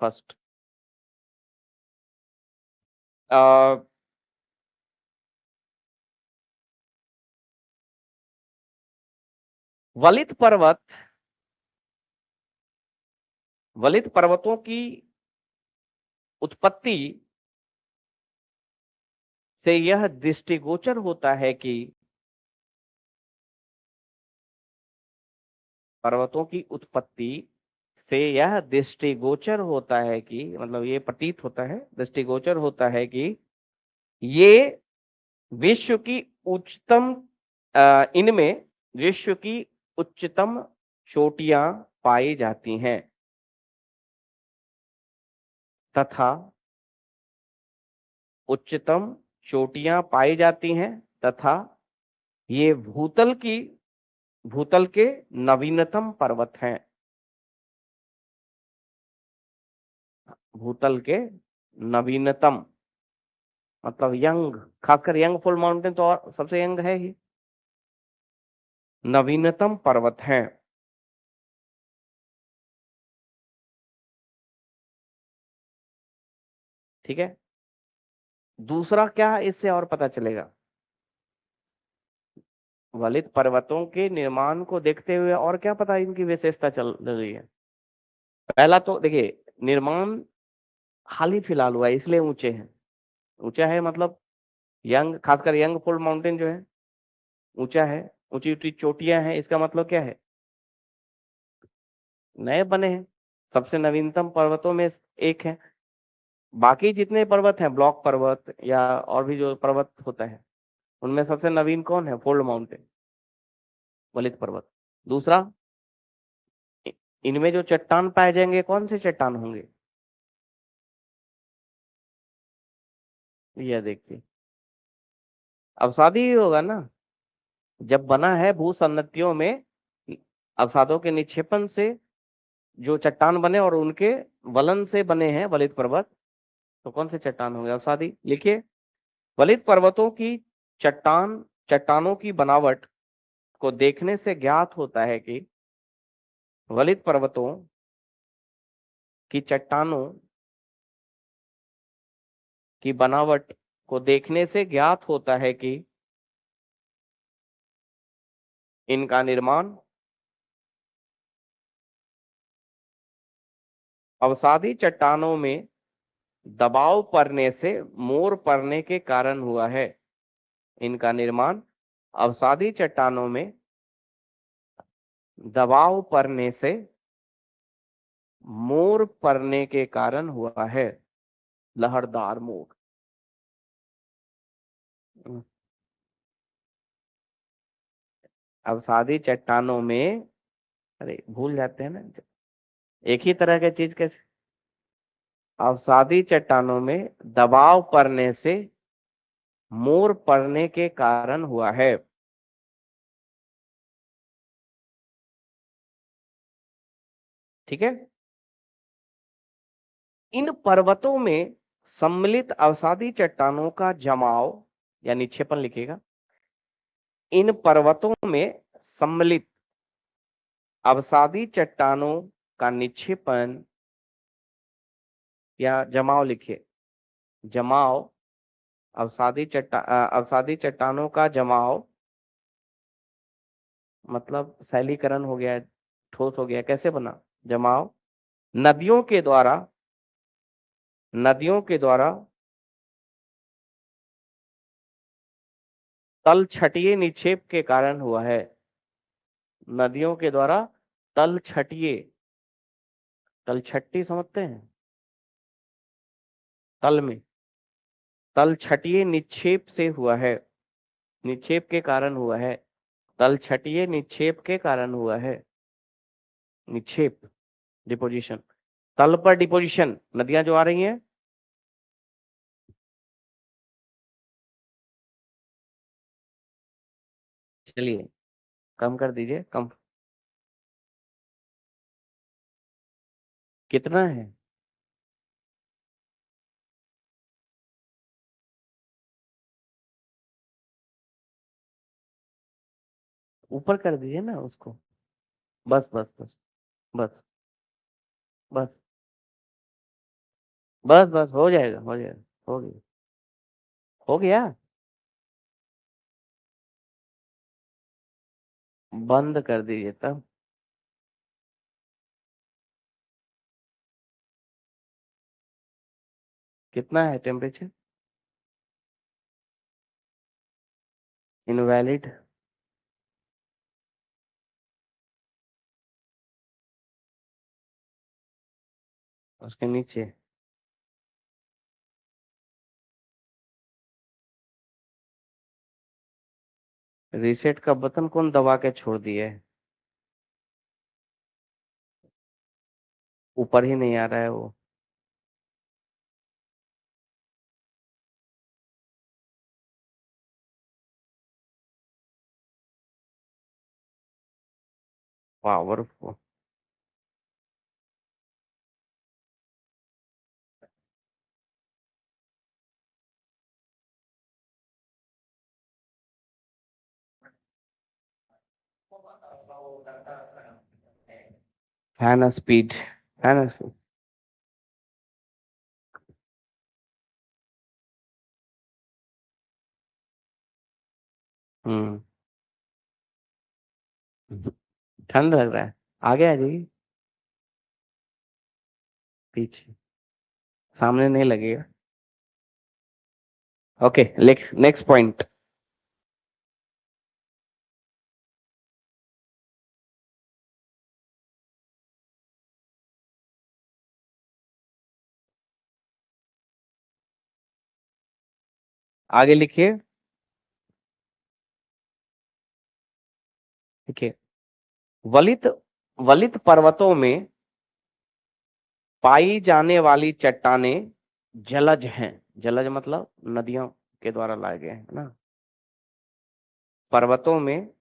S1: फर्स्ट, वलित पर्वत, वलित पर्वतों की उत्पत्ति से यह दृष्टिगोचर होता है कि पर्वतों की उत्पत्ति से यह दृष्टिगोचर होता है कि, मतलब ये प्रतीत होता है, दृष्टिगोचर होता है कि ये विश्व की उच्चतम इनमें विश्व की उच्चतम चोटियां पाई जाती हैं तथा उच्चतम चोटियां पाई जाती हैं तथा ये भूतल के नवीनतम पर्वत हैं। भूतल के नवीनतम मतलब यंग, खासकर यंग फुल माउंटेन तो और सबसे यंग है ही, नवीनतम पर्वत हैं। ठीक है, दूसरा क्या इससे और पता चलेगा, वलित पर्वतों के निर्माण को देखते हुए और क्या पता इनकी विशेषता चल रही है। पहला तो देखिए, निर्माण हाल ही फिलहाल हुआ है इसलिए ऊंचे हैं। ऊंचा है मतलब यंग, खासकर यंग फोल्ड माउंटेन जो है ऊंचा है, ऊंची ऊंची चोटियां हैं, इसका मतलब क्या है, नए बने हैं, सबसे नवीनतम पर्वतों में एक है। बाकी जितने पर्वत हैं, ब्लॉक पर्वत या और भी जो पर्वत होता है, उनमें सबसे नवीन कौन है, फोल्ड माउंटेन, वलित पर्वत। दूसरा, इनमें जो चट्टान पाए जाएंगे कौन से चट्टान होंगे, यह देखिए अवसादी ही होगा ना। जब बना है भूसन्नतियों में अवसादों के निक्षेपण से जो चट्टान बने और उनके वलन से बने हैं वलित पर्वत, तो कौन से चट्टान होंगे, अवसादी। लिखिए वलित पर्वतों की चट्टानों की बनावट को देखने से ज्ञात होता है कि वलित पर्वतों की चट्टानों की बनावट को देखने से ज्ञात होता है कि इनका निर्माण अवसादी चट्टानों में दबाव पड़ने से मोर पड़ने के कारण हुआ है। इनका निर्माण अवसादी चट्टानों में दबाव पड़ने से मोर पड़ने के कारण हुआ है, लहरदार मोर। अवसादी चट्टानों में, अरे भूल जाते हैं ना, एक ही तरह के चीज कैसे, अवसादी चट्टानों में दबाव पड़ने से मोर पड़ने के कारण हुआ है। ठीक है, इन पर्वतों में सम्मिलित अवसादी चट्टानों का जमाव या निक्षेपण लिखेगा। इन पर्वतों में सम्मिलित अवसादी चट्टानों का निक्षेपण या जमाव लिखिए। जमाव, अवसादी चट्टानों का जमाव मतलब शैलीकरण हो गया, ठोस हो गया। कैसे बना जमाव? नदियों के द्वारा तलछटीय निक्षेप के कारण हुआ है। नदियों के द्वारा तलछट्टी समझते हैं? तल में तलछटीय निक्षेप से हुआ है, निक्षेप के कारण हुआ है। तलछटीय निक्षेप के कारण हुआ है। निक्षेप, डिपोजिशन, तल पर डिपोजिशन। नदियां जो आ रही हैं, चलिए कम कर दीजिए। कम कितना है? ऊपर कर दीजिए ना उसको। बस बस बस बस बस बस बस हो जाएगा, हो जाएगा, हो गया, हो गया। बंद कर दीजिए तब। कितना है टेम्परेचर? इनवैलिड। उसके नीचे रीसेट का बटन कौन दबा के छोड़ दिए है? ऊपर ही नहीं आ रहा है वो। Powerful. Fan speed, fan speed. Hmm. ठंड लग रहा है, आगे आ जाइए। पीछे, सामने नहीं लगेगा। Okay, next point. आगे लिखिए। देखिए, वलित वलित पर्वतों में पाई जाने वाली चट्टानें जलज हैं। जलज मतलब नदियों के द्वारा लाए गए हैं ना। पर्वतों में,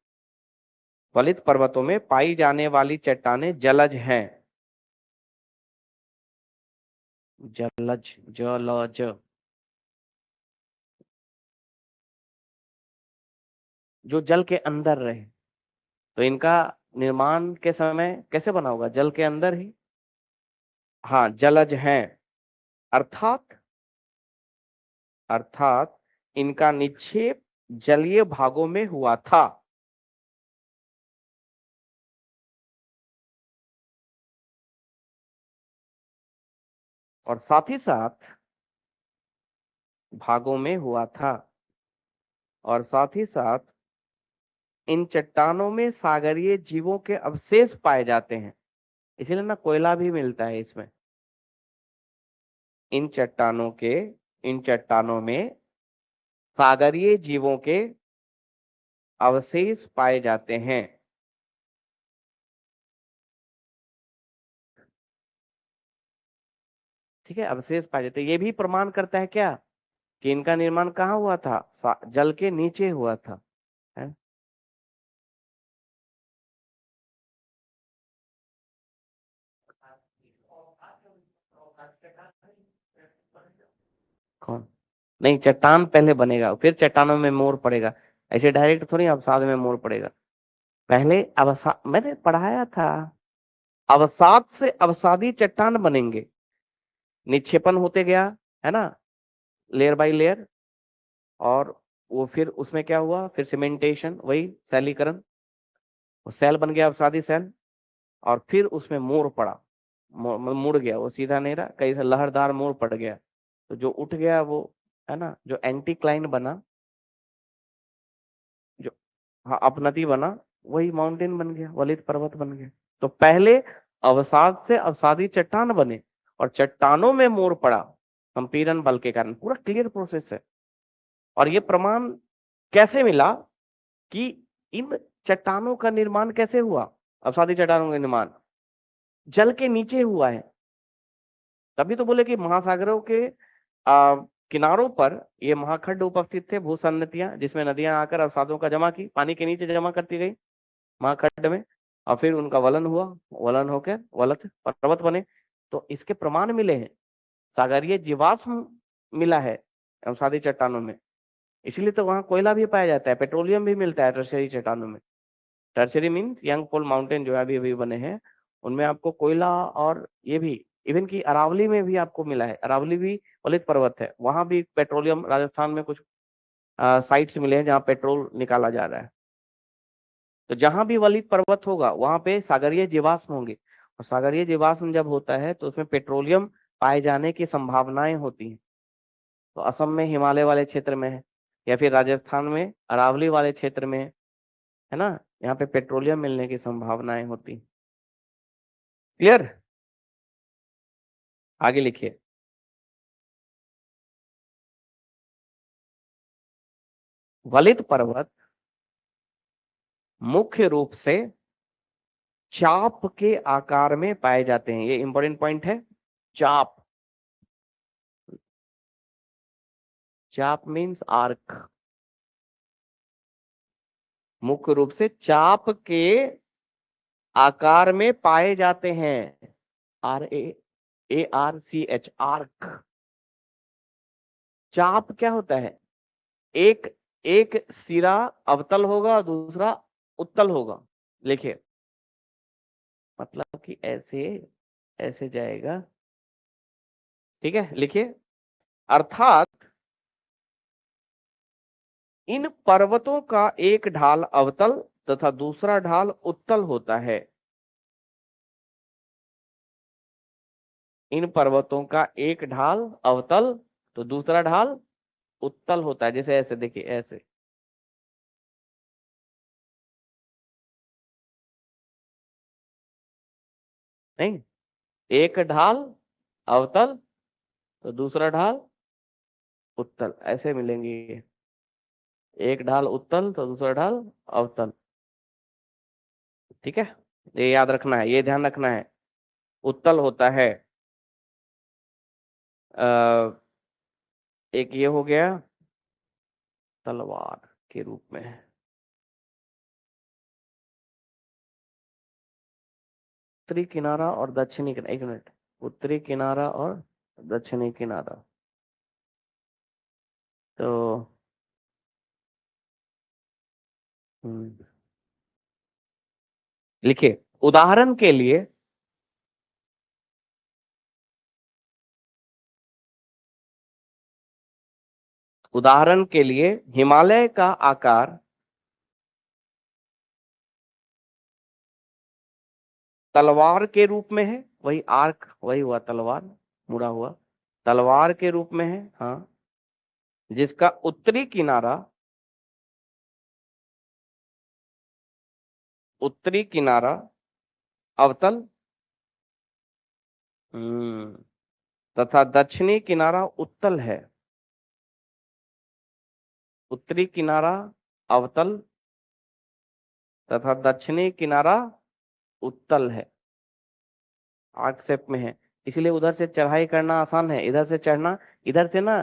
S1: वलित पर्वतों में पाई जाने वाली चट्टानें जलज हैं। जलज, जलज, जो जल के अंदर रहे। तो इनका निर्माण के समय कैसे बना होगा? जल के अंदर ही। हाँ, जलज हैं। अर्थात अर्थात इनका निक्षेप जलीय भागों में हुआ था। और साथ ही साथ भागों में हुआ था। और साथ ही साथ इन चट्टानों में सागरीय जीवों के अवशेष पाए जाते हैं। इसीलिए ना कोयला भी मिलता है इसमें। इन चट्टानों में सागरीय जीवों के अवशेष पाए जाते हैं। ठीक है, अवशेष पाए जाते हैं। ये भी प्रमाण करता है क्या कि इनका निर्माण कहाँ हुआ था? जल के नीचे हुआ था, है? कौन? नहीं, चट्टान पहले बनेगा फिर चट्टानों में मोड़ पड़ेगा, ऐसे डायरेक्ट थोड़ी अवसाद में मोड़ पड़ेगा। पहले अवसाद, मैंने पढ़ाया था, अवसाद से अवसादी चट्टान बनेंगे, निक्षेपण होते गया, है ना, लेयर बाय लेयर, और वो फिर उसमें क्या हुआ, फिर सीमेंटेशन, वही सैलीकरण, वो सेल बन गया अवसादी सेल, और फिर उसमें मोड़ पड़ा, मुड़ गया, वो सीधा नहीं रहा, कहीं से लहरदार मोड़ पड़ गया, तो जो उठ गया वो, है ना, जो एंटीक्लाइन बना, जो हाँ अपनति बना, वही माउंटेन बन गया, वलित पर्वत बन गया। तो पहले अवसाद से अवसादी चट्टान बने, और चट्टानों में मोड़ पड़ा संपीड़न बल के कारण, पूरा क्लियर प्रोसेस है। और ये प्रमाण कैसे मिला कि इन चट्टानों का निर्माण कैसे हुआ, अवसादी चट्टानों का निर्माण जल के नीचे हुआ है। तभी तो बोले कि महासागरों के किनारों पर ये महाखंड उपस्थित थे, भूसन्नतियां, जिसमें नदियां आकर अवसादों का जमा की, पानी के नीचे जमा करती गई महाखंड में, और फिर उनका वलन हुआ, वलन होकर वलत पर्वत बने। तो इसके प्रमाण मिले हैं, सागरीय जीवाश्म मिला है अवसादी चट्टानों में, इसलिए तो वहां कोयला भी पाया जाता है, पेट्रोलियम भी मिलता है टर्शियरी चट्टानों में। टर्शियरी मीन्स यंग पोल माउंटेन जो है अभी अभी बने हैं, उनमें आपको कोयला, और ये भी इवन की अरावली में भी आपको मिला है, अरावली भी वलित पर्वत है, वहां भी पेट्रोलियम, राजस्थान में कुछ साइट्स मिले हैं जहाँ पेट्रोल निकाला जा रहा है। तो जहां भी वलित पर्वत होगा वहां पे सागरीय जीवाश्म होंगे, और सागरीय जीवाश्म जब होता है तो उसमें पेट्रोलियम पाए जाने की संभावनाएं होती हैं। तो असम में हिमालय वाले क्षेत्र में है, या फिर राजस्थान में अरावली वाले क्षेत्र में है ना, यहाँ पे पेट्रोलियम मिलने की संभावनाएं होती। क्लियर? आगे लिखिए। वलित पर्वत मुख्य रूप से चाप के आकार में पाए जाते हैं, ये इंपॉर्टेंट पॉइंट है। चाप, चाप मीन्स आर्क, मुख्य रूप से चाप के आकार में पाए जाते हैं, RAARCH, आर्क। चाप क्या होता है, एक एक सिरा अवतल होगा, दूसरा उत्तल होगा। लिखिए, मतलब कि ऐसे ऐसे जाएगा, ठीक है, लिखिए। अर्थात इन पर्वतों का एक ढाल अवतल तथा दूसरा ढाल उत्तल होता है। इन पर्वतों का एक ढाल अवतल तो दूसरा ढाल उत्तल होता है, जैसे ऐसे देखिए, ऐसे। नहीं, एक ढाल अवतल तो दूसरा ढाल उत्तल, ऐसे मिलेंगे, एक ढाल उत्तल तो दूसरा ढाल अवतल। ठीक है, ये याद रखना है, ये ध्यान रखना है। उत्तल होता है, एक ये हो गया तलवार के रूप में, उत्तरी किनारा और दक्षिणी किनारा, एक मिनट, उत्तरी किनारा और दक्षिणी किनारा। तो लिखिए, उदाहरण के लिए उदाहरण के लिए हिमालय का आकार तलवार के रूप में है, वही आर्क, वही हुआ तलवार, मुड़ा हुआ तलवार के रूप में है, हाँ, जिसका उत्तरी किनारा अवतल, तथा दक्षिणी किनारा उत्तल है। उत्तरी किनारा अवतल तथा दक्षिणी किनारा उत्तल है, आर्क शेप में है, इसलिए उधर से चढ़ाई करना आसान है, इधर से चढ़ना, इधर से ना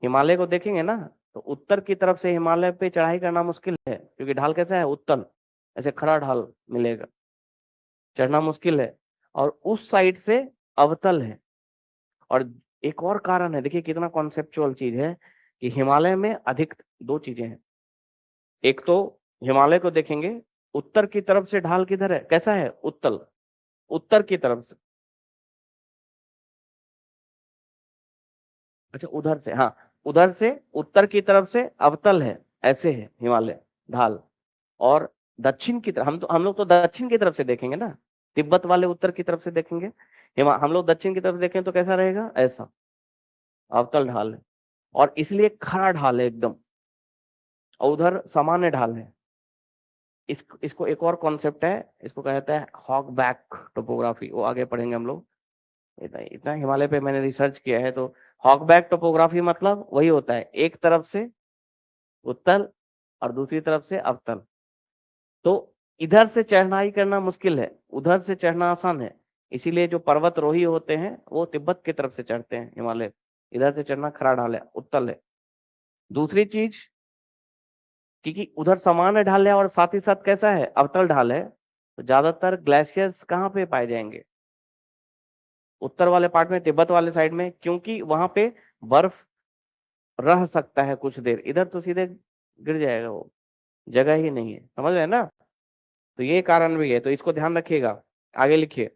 S1: हिमालय को देखेंगे ना, तो उत्तर की तरफ से हिमालय पे चढ़ाई करना मुश्किल है, क्योंकि ढाल कैसा है, उत्तल, ऐसे खड़ा ढाल मिलेगा, चढ़ना मुश्किल है। और उस साइड से अवतल है, और एक और कारण है, देखिए कितना कॉन्सेप्चुअल चीज है कि हिमालय में अधिक दो चीजें हैं। एक तो हिमालय को देखेंगे, उत्तर की तरफ से ढाल किधर है, कैसा है, उत्तल, उत्तर की तरफ से, अच्छा उधर से, हाँ उधर से उत्तर की तरफ से अवतल है, ऐसे है हिमालय ढाल। और दक्षिण की तरफ, हम लोग तो दक्षिण की तरफ से देखेंगे ना, तिब्बत वाले उत्तर की तरफ से देखेंगे, हम लोग दक्षिण की तरफ देखें तो कैसा रहेगा, ऐसा अवतल ढाल है, और इसलिए खड़ा ढाल है एकदम, और उधर सामान्य ढाल है। इसको एक और कॉन्सेप्ट है, इसको कहता है हॉक बैक टोपोग्राफी, वो आगे पढ़ेंगे हम लोग। इतना इतना हिमालय पे मैंने रिसर्च किया है, तो हॉक बैक टोपोग्राफी मतलब वही होता है, एक तरफ से उत्तल और दूसरी तरफ से अवतल। तो इधर से चढ़नाई करना मुश्किल है, उधर से चढ़ना आसान है, इसीलिए जो पर्वतरोही होते हैं वो तिब्बत की तरफ से चढ़ते हैं हिमालय, इधर से चढ़ना खड़ा ढाल है, उत्तल है। दूसरी चीज, क्योंकि उधर सामान्य ढाल है और साथ ही साथ कैसा है, अवतल ढाल है, तो ज्यादातर ग्लेशियर्स कहाँ पे पाए जाएंगे, उत्तर वाले पार्ट में, तिब्बत वाले साइड में, क्योंकि वहां पे बर्फ रह सकता है कुछ देर, इधर तो सीधे गिर जाएगा, वो जगह ही नहीं है, समझ रहे हैं ना। तो ये कारण भी है, तो इसको ध्यान रखिएगा। आगे लिखिए,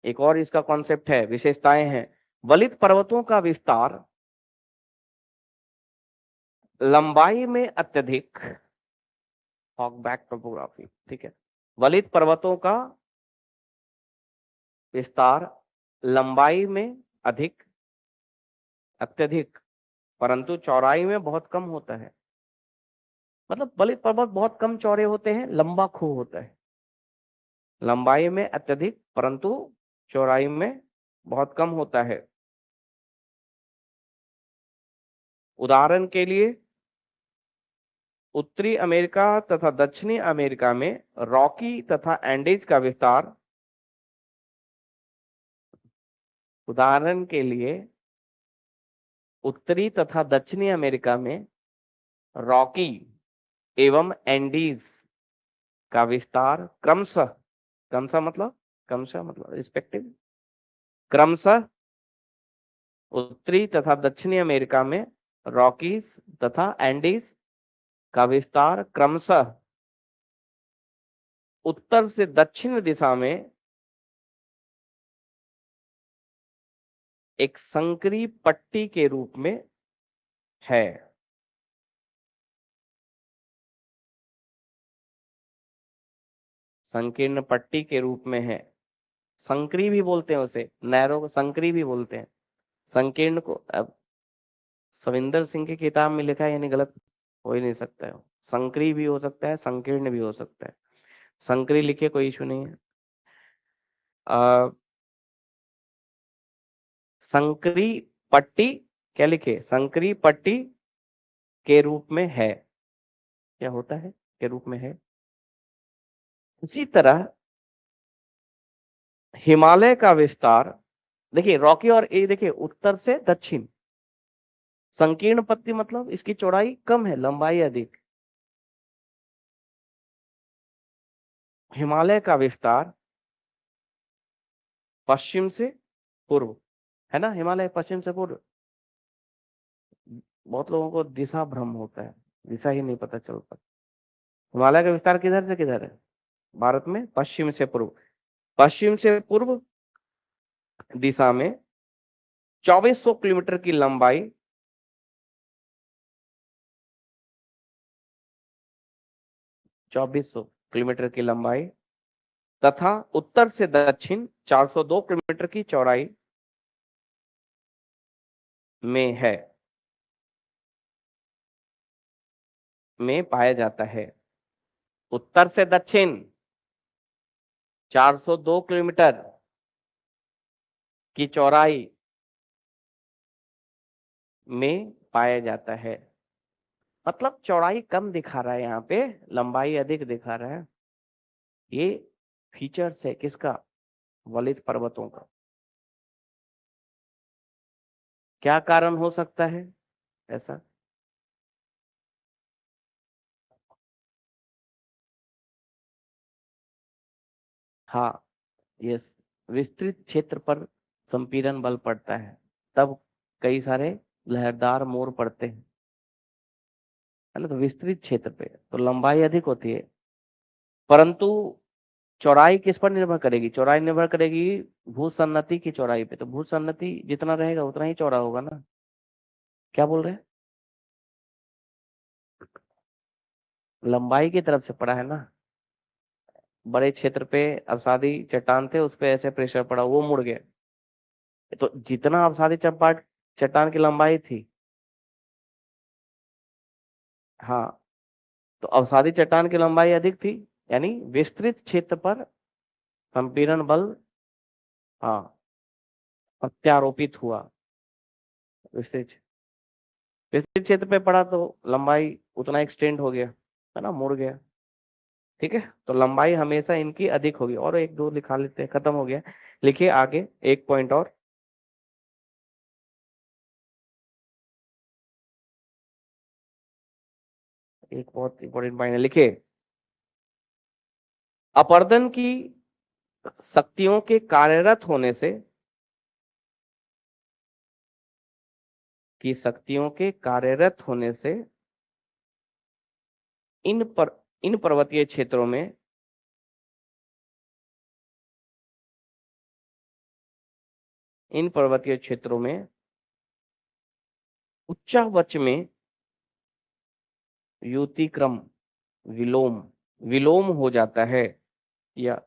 S1: एक और इसका कॉन्सेप्ट है, विशेषताएं हैं। वलित पर्वतों का विस्तार लंबाई में अत्यधिक, हॉक बैक टोपोग्राफी, ठीक है, वलित पर्वतों का विस्तार लंबाई में अधिक, अत्यधिक, परंतु चौड़ाई में बहुत कम होता है। मतलब वलित पर्वत बहुत कम चौड़े होते हैं, लंबा खूह होता है, लंबाई में अत्यधिक परंतु चौड़ाई में बहुत कम होता है। उदाहरण के लिए उत्तरी अमेरिका तथा दक्षिणी अमेरिका में रॉकी तथा एंडीज का विस्तार, उदाहरण के लिए उत्तरी तथा दक्षिणी अमेरिका में रॉकी एवं एंडीज का विस्तार क्रमशः, क्रमशः मतलब रिस्पेक्टिव, क्रमशः उत्तरी तथा दक्षिणी अमेरिका में रॉकीज तथा एंडीज का विस्तार क्रमशः उत्तर से दक्षिण दिशा में एक संकरी पट्टी के रूप में है। संकीर्ण पट्टी के रूप में है, संकरी भी बोलते हैं उसे, नैरो को संकरी भी बोलते हैं, संकीर्ण को। अब सविंदर सिंह की किताब में लिखा है, यानी गलत हो ही नहीं सकता है, संकरी भी हो सकता है, संकीर्ण भी हो सकता है, संकरी लिखे कोई इशू नहीं है। संकरी पट्टी, क्या लिखे, संकरी पट्टी के रूप में है, क्या होता है, के रूप में है। उसी तरह हिमालय का विस्तार, देखिए रॉकी, और ये देखिए उत्तर से दक्षिण, संकीर्ण पट्टी मतलब इसकी चौड़ाई कम है, लंबाई अधिक। हिमालय का विस्तार पश्चिम से पूर्व, है ना, हिमालय पश्चिम से पूर्व। बहुत लोगों को दिशा भ्रम होता है, दिशा ही नहीं पता चलता। हिमालय का विस्तार किधर से किधर है, भारत में पश्चिम से पूर्व, पश्चिम से पूर्व दिशा में 2400 किलोमीटर की लंबाई, 2400 किलोमीटर की लंबाई तथा उत्तर से दक्षिण 402 किलोमीटर की चौड़ाई में है, में पाया जाता है। उत्तर से दक्षिण 402 किलोमीटर की चौड़ाई में पाया जाता है, मतलब चौड़ाई कम दिखा रहा है यहाँ पे, लंबाई अधिक दिखा रहा है। ये फीचर्स है किसका, वलित पर्वतों का। क्या कारण हो सकता है ऐसा, हाँ, यस, विस्तृत क्षेत्र पर संपीड़न बल पड़ता है, तब कई सारे लहरदार मोर पड़ते हैं, है ना। तो विस्तृत क्षेत्र पे तो लंबाई अधिक होती है, परंतु चौड़ाई किस पर निर्भर करेगी? चौड़ाई निर्भर करेगी भूसन्नति की चौड़ाई पे। तो भूसन्नति जितना रहेगा उतना ही चौड़ा होगा ना। क्या बोल रहे हैं? लंबाई की तरफ से पड़ा है ना। बड़े क्षेत्र पे अवसादी चट्टान थे, उस पे ऐसे प्रेशर पड़ा, वो मुड़ गया। तो जितना अवसादी चट्टान की लंबाई थी, हाँ, तो अवसादी चट्टान की लंबाई अधिक थी, यानी विस्तृत क्षेत्र पर संपीड़न बल, हाँ, प्रत्यारोपित हुआ। विस्तृत विस्तृत क्षेत्र पे पड़ा तो लंबाई उतना एक्सटेंड हो गया, है ना, मुड़ गया। ठीक है, तो लंबाई हमेशा इनकी अधिक होगी। और एक दो लिखा लेते हैं, खत्म हो गया। लिखिए आगे एक पॉइंट और। एक बहुत इंपॉर्टेंट पॉइंट है, लिखिए। अपरदन की शक्तियों के कार्यरत होने से, इन पर इन पर्वतीय क्षेत्रों में उच्चावच में युतिक्रम विलोम विलोम हो जाता है, या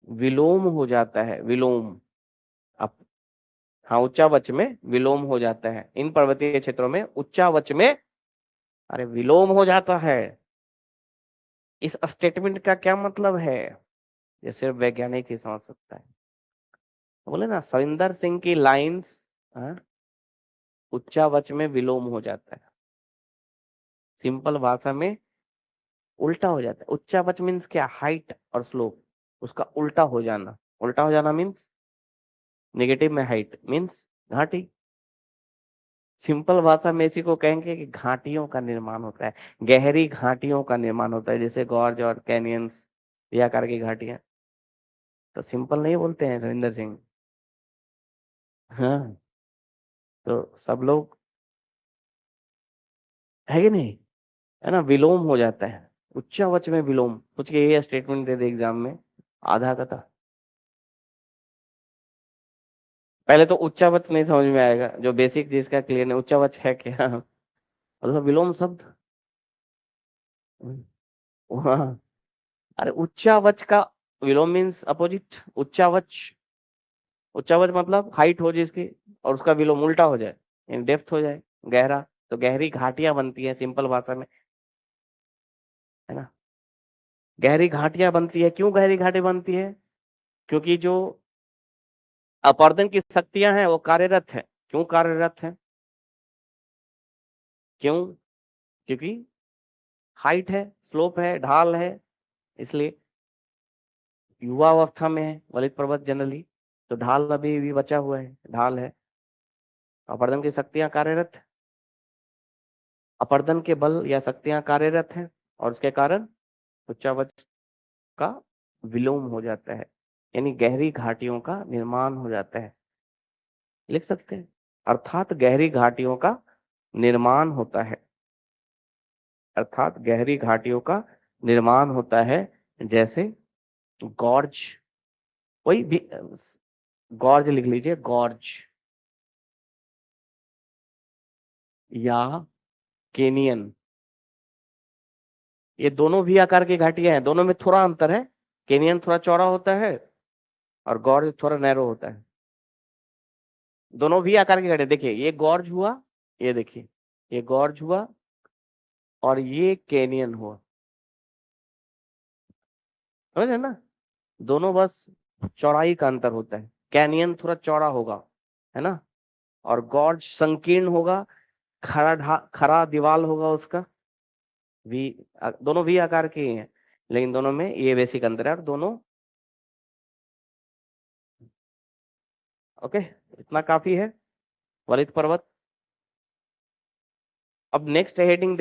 S1: विलोम हो जाता है, विलोम। अब हाँ, उच्चावच में विलोम हो जाता है। इन पर्वतीय क्षेत्रों में उच्चावच में, अरे, विलोम हो जाता है। इस स्टेटमेंट का क्या मतलब है? ये सिर्फ वैज्ञानिक ही समझ सकता है। बोले ना, सविंदर सिंह की लाइंस, हाँ, उच्चावच में विलोम हो जाता है। सिंपल भाषा में उल्टा हो जाता है। उच्चावच मीन्स क्या? हाइट और स्लोप, उसका उल्टा हो जाना। उल्टा हो जाना मीन्स नेगेटिव में हाइट मीन्स घाटी। सिंपल भाषा में इसी को कहेंगे कि घाटियों का निर्माण होता है, गहरी घाटियों का निर्माण होता है, जैसे गॉर्ज और कैनियंस, ये आकार की घाटियां। तो सिंपल नहीं बोलते हैं रविंदर सिंह। हाँ, तो सब लोग, है कि नहीं, है ना, विलोम हो जाता है। उच्चावच में विलोम, कुछ के ये स्टेटमेंट दे दे एग्जाम में, आधा का था। पहले तो उच्चावच नहीं समझ में आएगा, जो बेसिक जिसका क्लियर नहीं, उच्चावच है क्या, मतलब विलोम शब्द। हाँ, अरे उच्चावच का विलोम मीन्स अपोजिट। उच्चावच, उच्चावच मतलब हाइट हो जिसकी, और उसका विलोम उल्टा हो जाए, इन डेप्थ हो जाए, गहरा। तो गहरी घाटियां बनती है सिंपल भाषा में, है ना। गहरी घाटियां बनती है, क्यों गहरी घाटी बनती है? क्योंकि जो अपरदन की शक्तियां हैं वो कार्यरत है। क्यों कार्यरत है? क्यों? क्योंकि हाइट है, स्लोप है, ढाल है, इसलिए। युवा अवस्था में है वलित पर्वत जनरली, तो ढाल अभी भी बचा हुआ है, ढाल है। अपरदन की शक्तियां कार्यरत है, अपरदन के बल या शक्तियां कार्यरत हैं, और उसके कारण उच्चावच का विलोम हो जाता है, यानी गहरी घाटियों का निर्माण हो जाता है। लिख सकते हैं, अर्थात गहरी घाटियों का निर्माण होता है, अर्थात गहरी घाटियों का निर्माण होता है। जैसे गॉर्ज, वही भी, गॉर्ज लिख लीजिए, गॉर्ज या केनियन, ये दोनों भी आकार की घाटियां हैं, दोनों में थोड़ा अंतर है। केनियन थोड़ा चौड़ा होता है और गॉर्ज थोड़ा नैरो होता है। दोनों भी आकार की घाटियां, देखिए ये गॉर्ज हुआ, ये देखिए, ये गॉर्ज हुआ और ये कैनियन हुआ, समझ है ना। दोनों बस चौड़ाई का अंतर होता है, कैनियन थोड़ा चौड़ा होगा, है ना, और गॉर्ज संकीर्ण होगा, खरा दीवाल होगा उसका। भी दोनों भी आकार के ही हैं, लेकिन दोनों में ये बेसिक अंतर है, और दोनों, ओके, इतना काफी है वलित पर्वत। अब नेक्स्ट हेडिंग